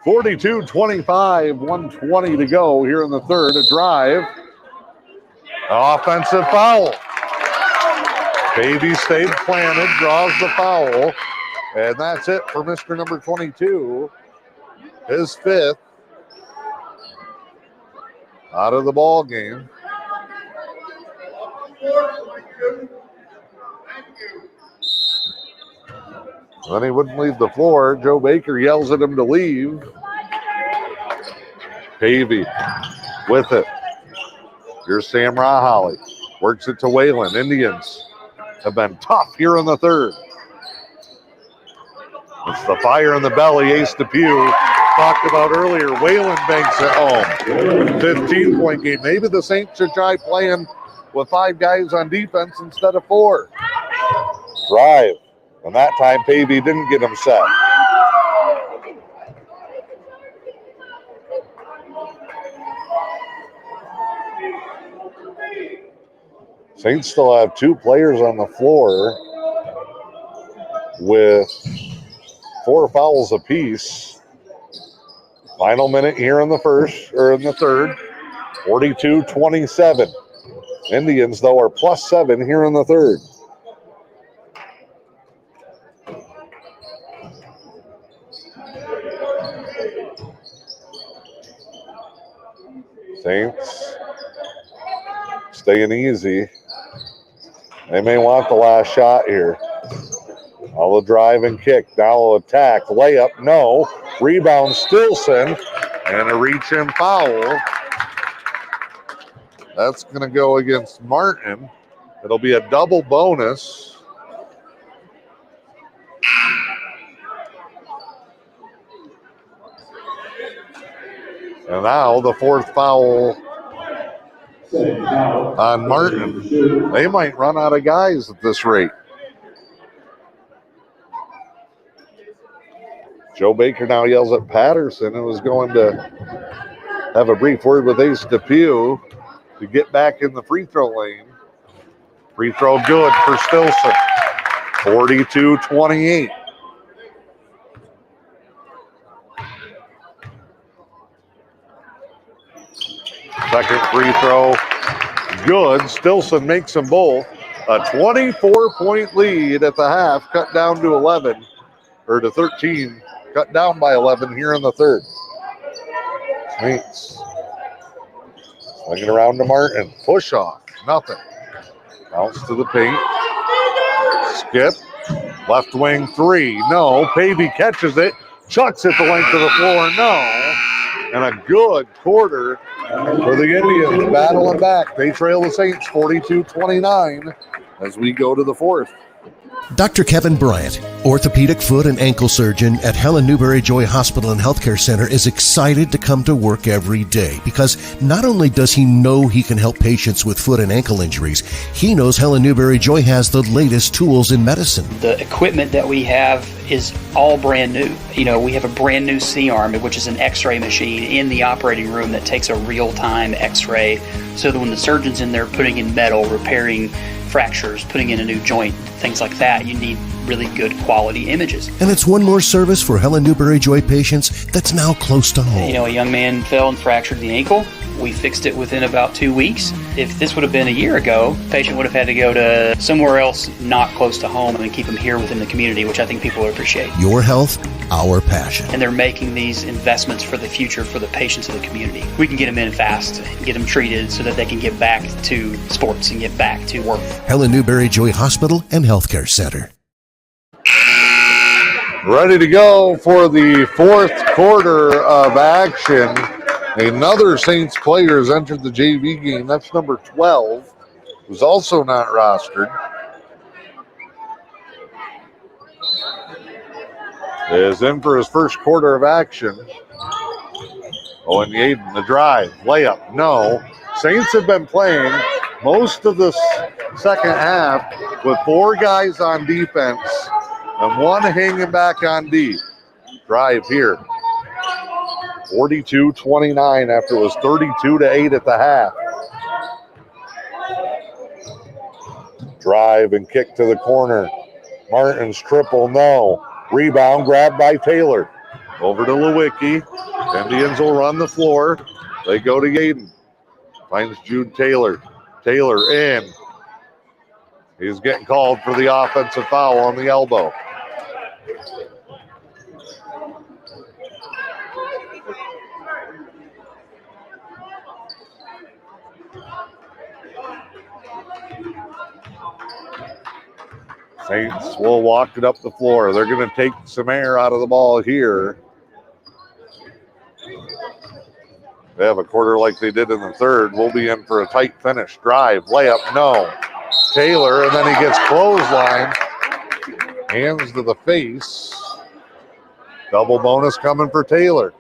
(42-25), 1:20 to go here in the third. A drive. Offensive foul. Pavey stayed planted. Draws the foul. And that's it for Mr. number 22. His 5th out of the ball game. Then he wouldn't leave the floor. Joe Baker yells at him to leave. Pavey with it. Here's Sam Raholly. Works it to Whalen. Indians have been tough here in the third. It's the fire in the belly. Ace Depew talked about earlier. Whalen banks it home. 15-point game. Maybe the Saints should try playing with 5 guys on defense instead of 4. Drive. And that time, Pavey didn't get him set. Saints still have 2 players on the floor with 4 fouls apiece. Final minute here in the third. 42-27. Indians, though, are +7 here in the third. Saints staying easy. They may want the last shot here. I'll drive and kick. Now will attack. Layup, no. Rebound, Stilson. And a reach and foul. That's going to go against Martin. It'll be a double bonus. And now the fourth foul on Martin. They might run out of guys at this rate. Joe Baker now yells at Patterson and was going to have a brief word with Ace DePew to get back in the free throw lane. Free throw good for Stilson. 42-28. Second free throw good. Stilson makes them both. A 24-point lead at the half, cut down to 11, or to 13, cut down by 11 here in the third. Saints swinging around to Martin. Push off, nothing. Bounce to the paint. Skip. Left wing three. No. Pavey catches it. Chucks it the length of the floor. No. And a good quarter for the Indians. Battling back. They trail the Saints 42-29 as we go to the fourth. Dr. Kevin Bryant, orthopedic foot and ankle surgeon at Helen Newberry Joy Hospital and Healthcare Center, is excited to come to work every day because not only does he know he can help patients with foot and ankle injuries, he knows Helen Newberry Joy has the latest tools in medicine. The equipment that we have is all brand new. You know, we have a brand new C-arm, which is an x-ray machine in the operating room that takes a real-time x-ray so that when the surgeon's in there putting in metal, repairing fractures, putting in a new joint, things like that, you need really good quality images. And it's one more service for Helen Newberry Joy patients that's now close to home. You know, a young man fell and fractured the ankle. We fixed it within about 2 weeks. If this would have been a year ago, the patient would have had to go to somewhere else not close to home and keep him here within the community, which I think people would appreciate. Your health, our passion. And they're making these investments for the future for the patients of the community. We can get them in fast, get them treated so that they can get back to sports and get back to work. Helen Newberry Joy Hospital and Healthcare Center. Ready to go for the fourth quarter of action. Another Saints player has entered the JV game. That's number 12, who's also not rostered. Is in for his first quarter of action. Owen Yaden, the drive, layup, no. Saints have been playing most of the second half with 4 guys on defense and 1 hanging back on D. Drive here. 42-29 after it was 32-8 at the half. Drive and kick to the corner. Martin's triple, no. Rebound grabbed by Taylor. Over to Lewicki. Indians will run the floor. They go to Yaden. Finds Jude Taylor. Taylor in. He's getting called for the offensive foul on the elbow. Saints will walk it up the floor. They're going to take some air out of the ball here. They have a quarter like they did in the third. We'll be in for a tight finish. Drive, layup, no. Taylor, and then he gets clothesline. Hands to the face. Double bonus coming for Taylor.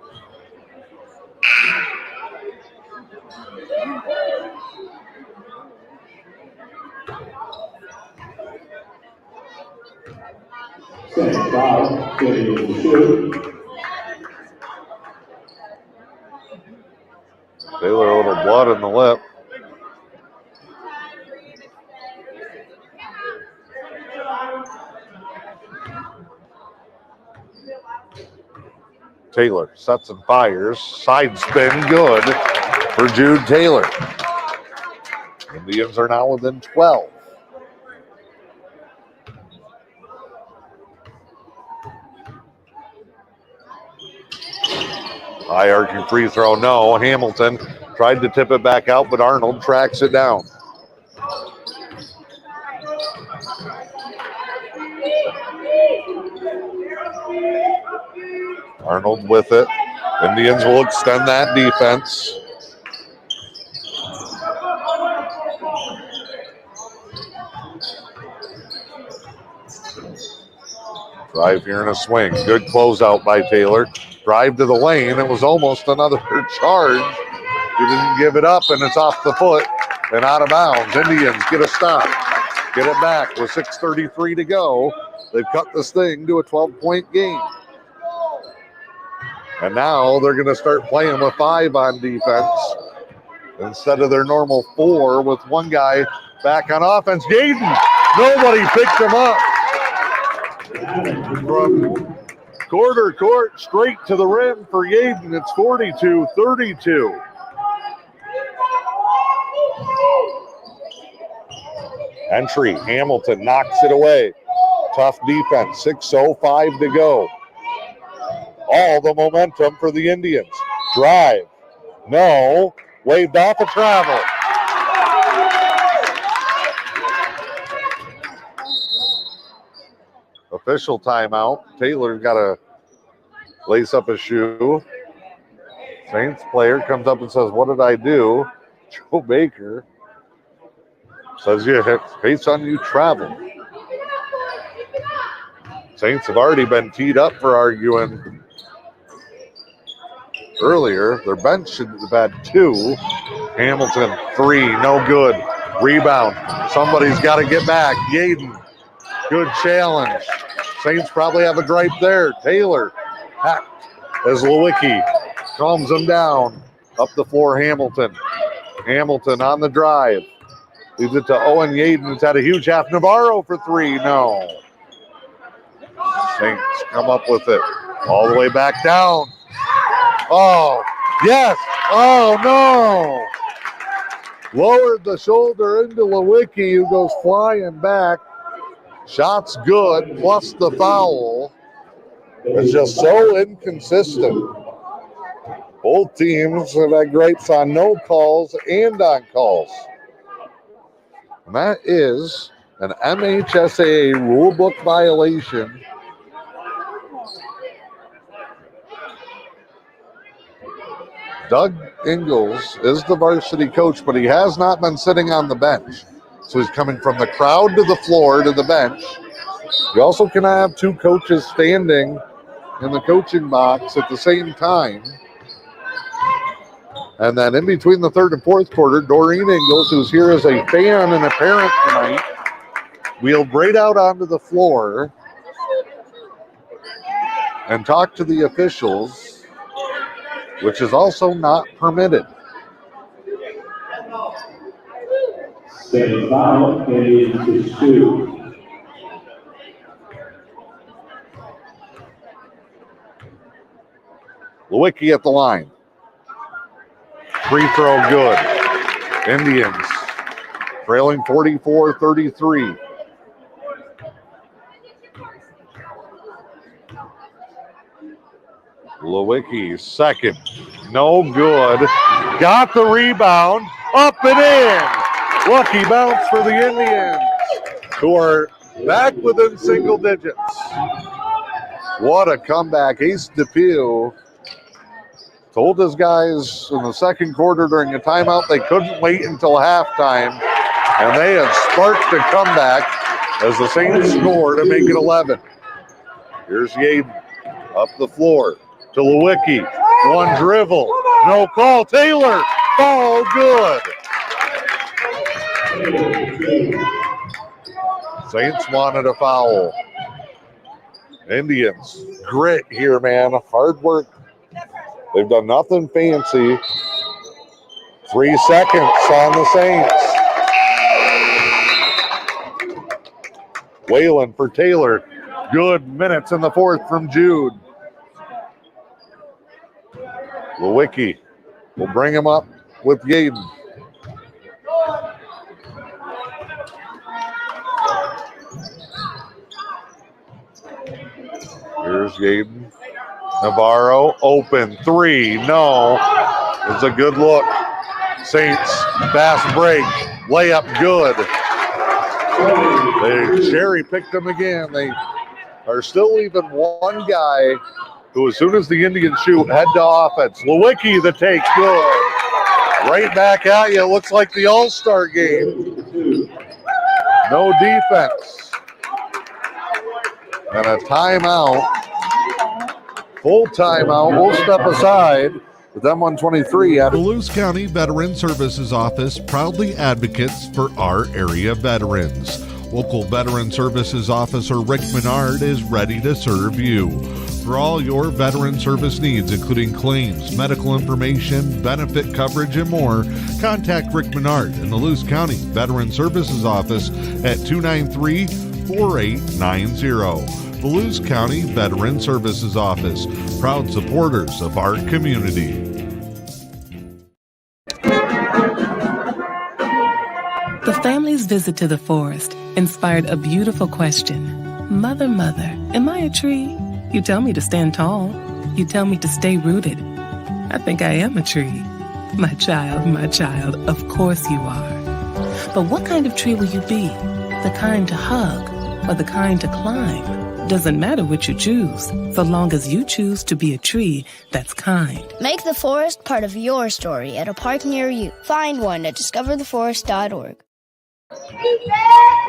Taylor, a little blood in the lip. Taylor sets and fires. Side spin, good for Jude Taylor. Indians are now within 12. High arcing free throw, no. Hamilton Tried to tip it back out, but Arnold tracks it down. Arnold with it. Indians will extend that defense. Drive here in a swing. Good closeout by Taylor. Drive to the lane. It was almost another charge. He didn't give it up, and it's off the foot and out of bounds. Indians get a stop. Get it back with 6:33 to go. They've cut this thing to a 12-point game. And now they're going to start playing with 5 on defense instead of their normal 4 with one guy back on offense. Yaden, nobody picked him up. From quarter court straight to the rim for Yaden. It's 42-32. Entry, Hamilton knocks it away. Tough defense, 6:05 to go. All the momentum for the Indians. Drive, no, waved off a travel. Official timeout. Taylor got to lace up his shoe. Saints player comes up and says, "What did I do?" Joe Baker says, "Yeah, based on you travel." Saints have already been teed up for arguing earlier. Their bench should have had 2. Hamilton, 3, no good. Rebound. Somebody's got to get back. Yaden, good challenge. Saints probably have a gripe there. Taylor hacked as Lewicki calms him down. Up the floor, Hamilton. Hamilton on the drive. Leaves it to Owen Yaden, who's had a huge half. Navarro for 3, no. Saints come up with it. All the way back down. Oh, yes. Oh, no. Lowered the shoulder into Lewicki, who goes flying back. Shot's good, plus the foul. It's just so inconsistent. Both teams have had gripes on no calls and on calls. And that is an MHSAA rulebook violation. Doug Ingles is the varsity coach, but he has not been sitting on the bench. So he's coming from the crowd to the floor to the bench. You also cannot have 2 coaches standing in the coaching box at the same time. And then in between the 3rd and 4th quarter, Doreen Ingles, who's here as a fan and a parent tonight, wheeled right out onto the floor and talked to the officials, which is also not permitted. Second foul, Indians is 2. Lewicki at the line. Free throw good. Indians trailing 44-33. Lewicki second. No good. Got the rebound. Up and in. Lucky bounce for the Indians, who are back within single digits. What a comeback. Ace DePew told his guys in the second quarter during a timeout they couldn't wait until halftime, and they have sparked a comeback as the Saints score to make it 11. Here's Yaden up the floor to Lewicki. One dribble, no call. Taylor, ball good. Saints wanted a foul. Indians, grit here, man. Hard work. They've done nothing fancy. 3 seconds on the Saints. Whalen for Taylor. Good minutes in the 4th from Jude. Lewicki will bring him up with Yaden. Here's Yaden. Navarro, open 3, no. It's a good look. Saints, fast break, layup good. They cherry picked them again. They are still leaving one guy who, as soon as the Indians shoot, head to offense. Lewicki, the take, good. Right back at you. It looks like the All-Star game. No defense. And a timeout. Full timeout. We'll step aside with M123. Duluth County Veteran Services Office proudly advocates for our area veterans. Local Veteran Services Officer Rick Menard is ready to serve you. For all your veteran service needs, including claims, medical information, benefit coverage, and more, contact Rick Menard in the Duluth County Veteran Services Office at 293-4890. Duluth County Veteran Services Office, proud supporters of our community. The family's visit to the forest inspired a beautiful question. Mother, mother, am I a tree? You tell me to stand tall. You tell me to stay rooted. I think I am a tree. My child, of course you are. But what kind of tree will you be? The kind to hug or the kind to climb? Doesn't matter which you choose, so long as you choose to be a tree that's kind. Make the forest part of your story at a park near you. Find one at discovertheforest.org.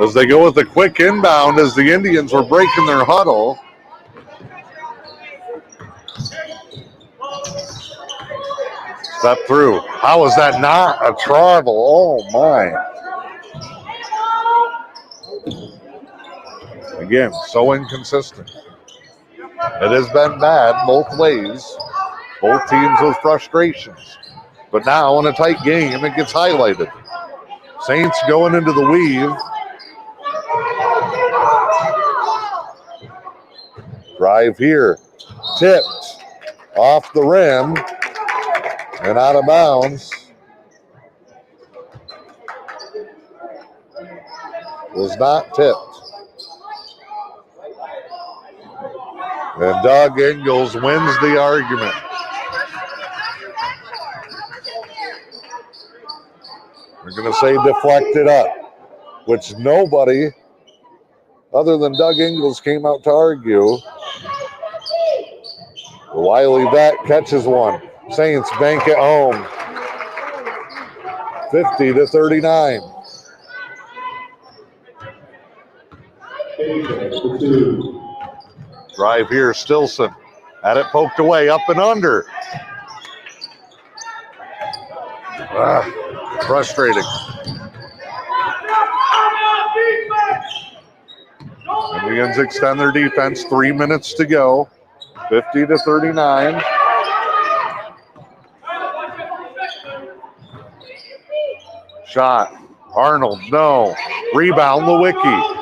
As they go with a quick inbound as the Indians were breaking their huddle. Step through. How is that not a travel? Oh, my. Again, so inconsistent. It has been bad both ways. Both teams with frustrations. But now in a tight game, it gets highlighted. Saints going into the weave. Drive here. Tipped off the rim and out of bounds. Was not tipped. And Doug Ingles wins the argument. We're going to say deflected up, which nobody other than Doug Ingles came out to argue. The wily vet catches one. Saints bank it home. 50-39. Drive here, Stilson. Had it poked away, up and under. Frustrating. Indians extend their defense. 3 minutes to go. 50-39. Shot. Arnold, no. Rebound, Lewicki.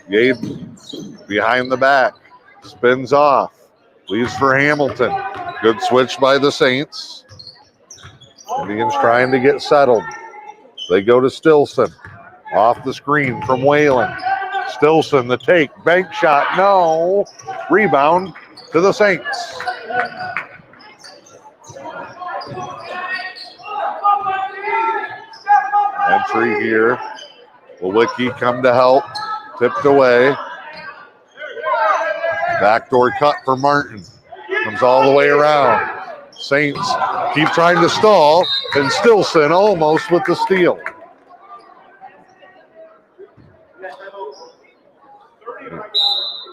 Gabe behind the back. Spins off. Leaves for Hamilton. Good switch by the Saints. Indians trying to get settled. They go to Stilson. Off the screen from Whalen. Stilson, the take. Bank shot. No. Rebound to the Saints. Entry here. Lewicki come to help. Tipped away. Backdoor cut for Martin. Comes all the way around. Saints keep trying to stall, and Stilson almost with the steal.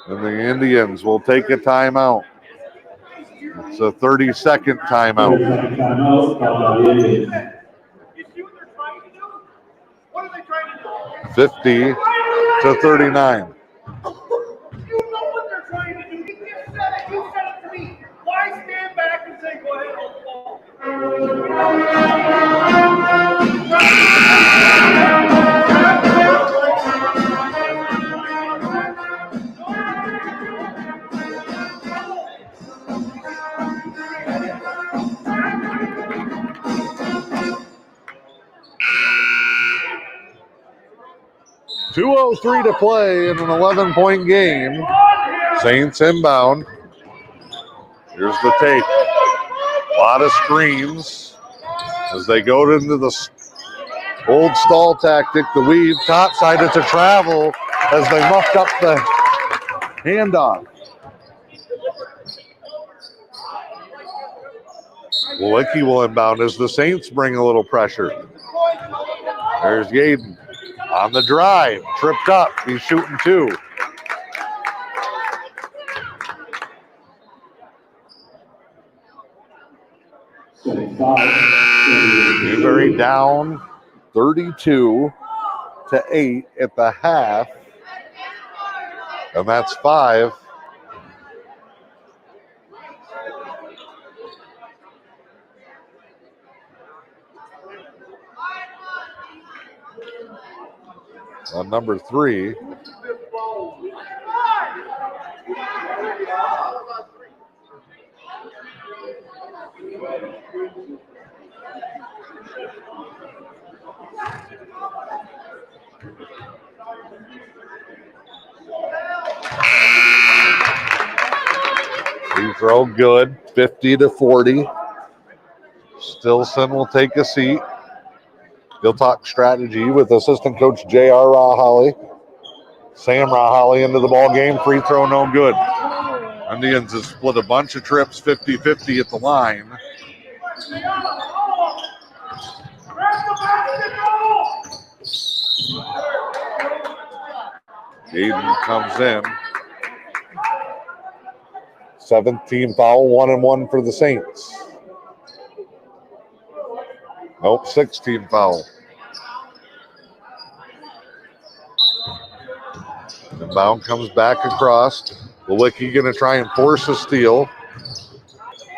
And the Indians will take a timeout. It's a 30-second timeout. 50-39. .203 to play in an 11-point game. Saints inbound. Here's the take. lot of screens as they go into the old stall tactic, the weave. Top side, it's a travel as they muffed up the handoff. Lewicki will inbound as the Saints bring a little pressure. There's Yaden on the drive, tripped up. He's shooting two. Newberry down 32-8 at the half. And that's 5. On number 3. Free throw good, 50-40. Stilson will take a seat. He'll talk strategy with assistant coach J.R. Raholly. Sam Raholly into the ball game. Free throw no good. Indians have split a bunch of trips 50-50 at the line. Aiden comes in. 7th-team foul, 1-1 for the Saints. Nope, 6th-team foul. Inbound comes back across. Lewicki going to try and force a steal.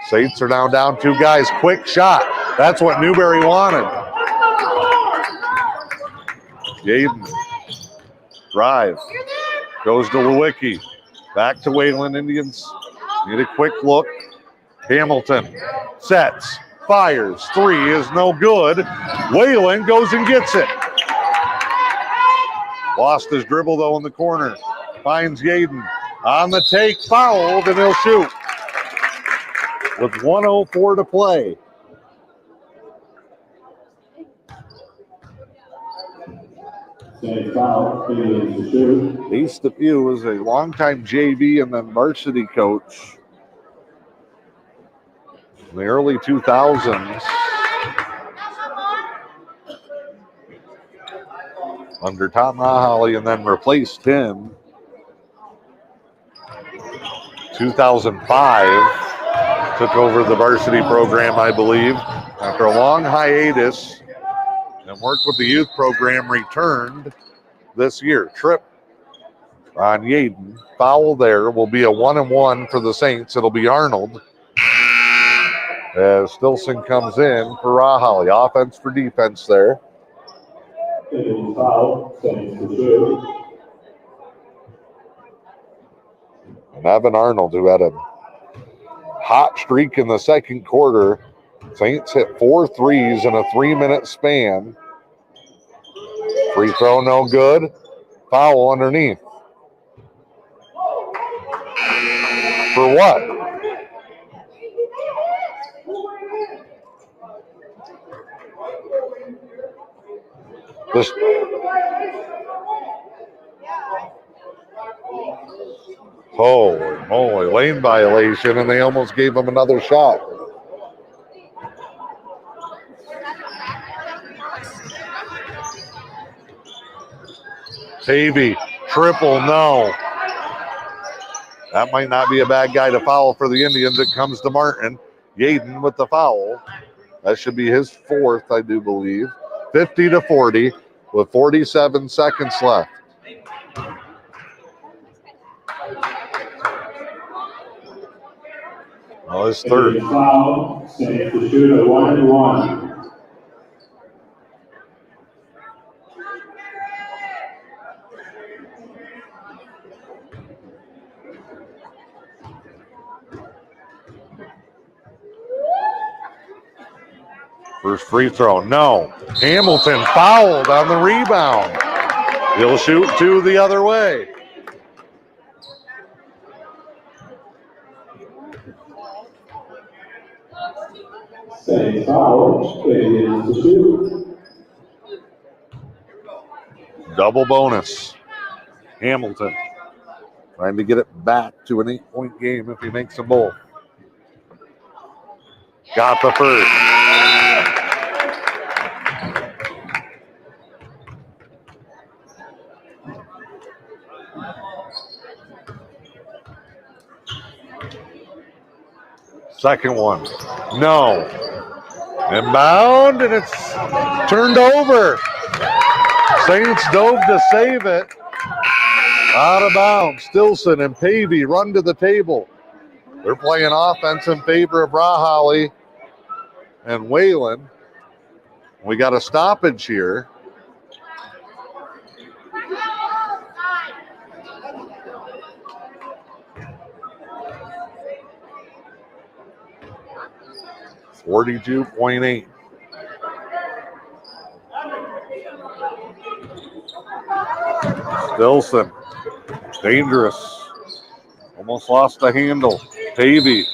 Saints are now down 2 guys. Quick shot. That's what Newberry wanted. Yaden. Drive. Goes to Lewicki. Back to Wayland. Indians need a quick look. Hamilton sets. Fires. 3 is no good. Wayland goes and gets it. Lost his dribble, though, in the corner. Finds Yaden. On the take, fouled, and he'll shoot. With 1:04 to play. Ace DePew was a longtime JV and then varsity coach in the early 2000s. Under Tom Raholly, and then replaced him 2005. Took over the varsity program, I believe, after a long hiatus, and worked with the youth program. Returned this year. Trip on Yaden. Foul there. Will be a 1-1 for the Saints. It'll be Arnold as Stilson comes in for Raholly. Offense for defense there. And Evan Arnold, who had a hot streak in the second quarter. Saints hit 4 threes in a 3-minute span. Free throw no good. Foul underneath. For what? This. Holy moly, lane violation, and they almost gave him another shot. Tavy, triple, no. That might not be a bad guy to foul for the Indians. It comes to Martin. Yaden with the foul. That should be his 4th, I do believe. 50-40 with 47 seconds left. Well, his 3rd. Foul, Saints to shoot a 1-1. First free throw, no. Hamilton fouled on the rebound. He'll shoot 2 the other way. Second foul, Indians to shoot. Double bonus. Hamilton trying to get it back to an 8-point game if he makes them both. Got the first. Second one. No. Inbound, and it's turned over. Saints dove to save it. Out of bounds. Stilson and Pavey run to the table. They're playing offense in favor of Rahalli and Whalen. We got a stoppage here. $42.8. Stilson, dangerous. Almost lost the handle. Pavey.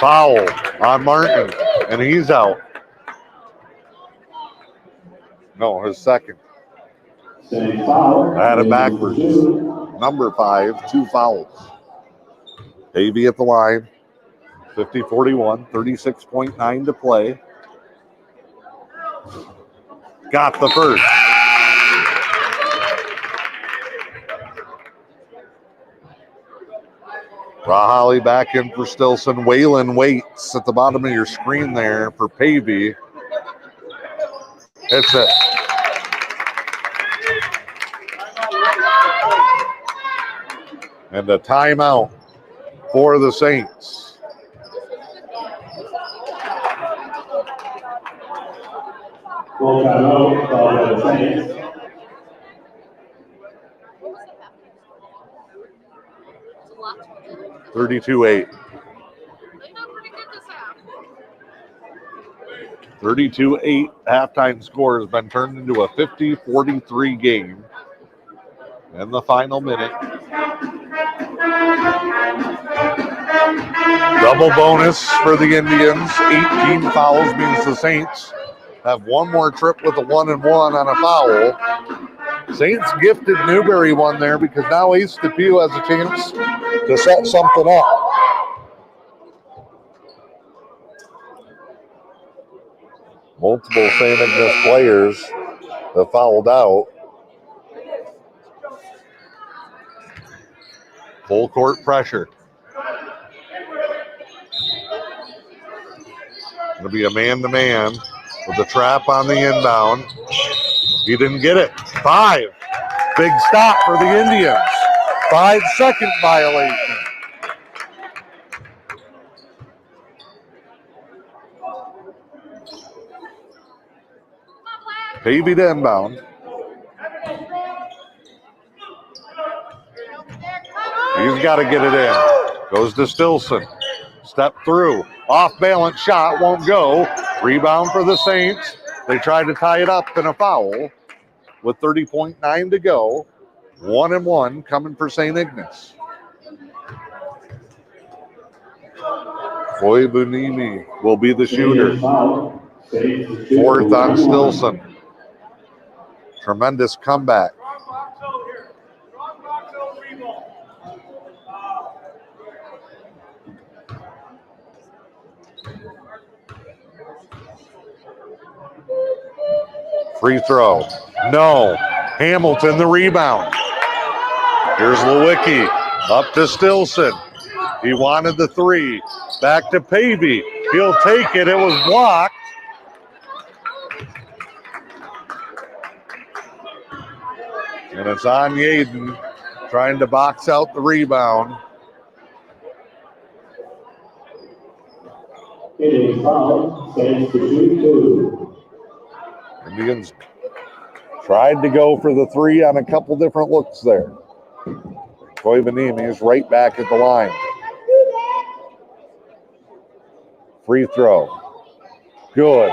Foul on Martin, and he's out. No, his second. I had it backwards. Number 5, 2 fouls. Pavey at the line. 50-41, 36.9 to play. Got the first. Rahalli back in for Stilson. Whalen waits at the bottom of your screen there for Pavey. Hits it. And a timeout for the Saints. Full timeout called by the Saints. $32-8. 32-8 halftime score has been turned into a 50-43 game. In the final minute. Double bonus for the Indians. 18 fouls means the Saints have one more trip with a 1-and-1 on a foul. Saints gifted Newberry one there because now Ace DePew has a chance to set something up. Multiple St. Ignace players have fouled out. Full court pressure. Going to be a man-to-man with a trap on the inbound. He didn't get it. 5. Big stop for the Indians. 5-second violation. Pavey to inbound. He's got to get it in. Goes to Stilson. Step through. Off balance shot. Won't go. Rebound for the Saints. They tried to tie it up in a foul with 30.9 to go. 1-and-1 coming for St. Ignace. Koibunimi will be the shooter. 4th on Stilson. Tremendous comeback. Free throw. No. Hamilton the rebound. Here's Lewicki. Up to Stilson. He wanted the 3. Back to Pavey. He'll take it. It was blocked. And it's on Yaden trying to box out the rebound. Hitting foul, Saints to shoot 2. Indians tried to go for the 3 on a couple different looks there. Koibunimi is right back at the line. Free throw. Good.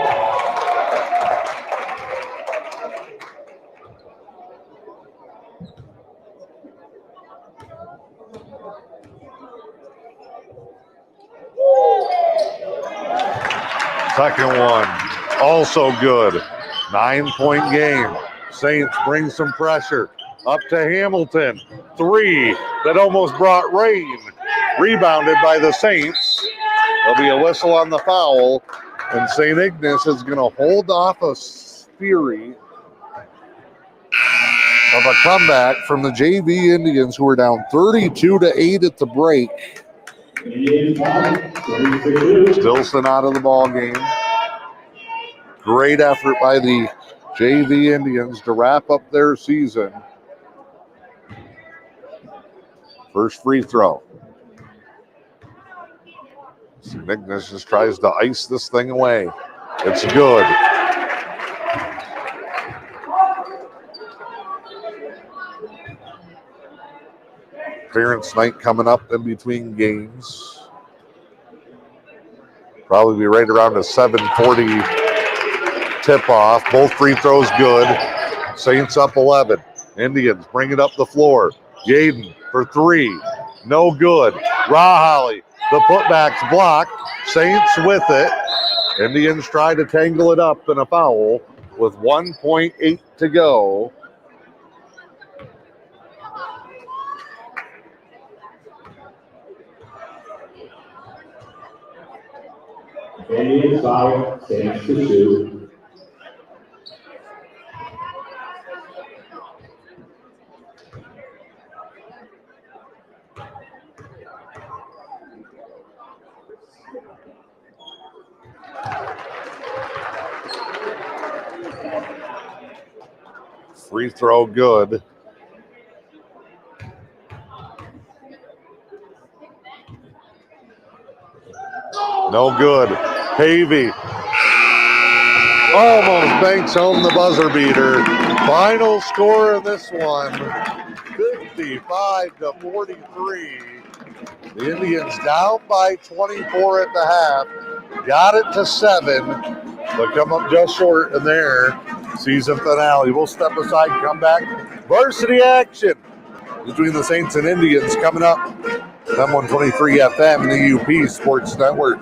Second one, also good. 9-point game. Saints bring some pressure. Up to Hamilton. 3 that almost brought rain. Rebounded by the Saints. There'll be a whistle on the foul. And St. Ignace is going to hold off a fury of a comeback from the JV Indians, who are down 32-8 at the break. Stilson out of the ball game. Great effort by the JV Indians to wrap up their season. First free throw. St. Ignace just tries to ice this thing away. It's good. Parents' night coming up in between games. Probably be right around a 7:40 tip-off. Both free throws good. Saints up 11. Indians bring it up the floor. Yaden for 3. No good. Raholly. The putback's blocked. Saints with it. Indians try to tangle it up in a foul with 1.8 to go. Indians foul, Saints to shoot. Free throw good. No good. Pavey almost banks home the buzzer beater. Final score of this one, 55-43. The Indians down by 24 at the half. Got it to 7, but come up just short in their season finale. We'll step aside, come back. Varsity action between the Saints and Indians coming up. M123 FM and the UP Sports Network.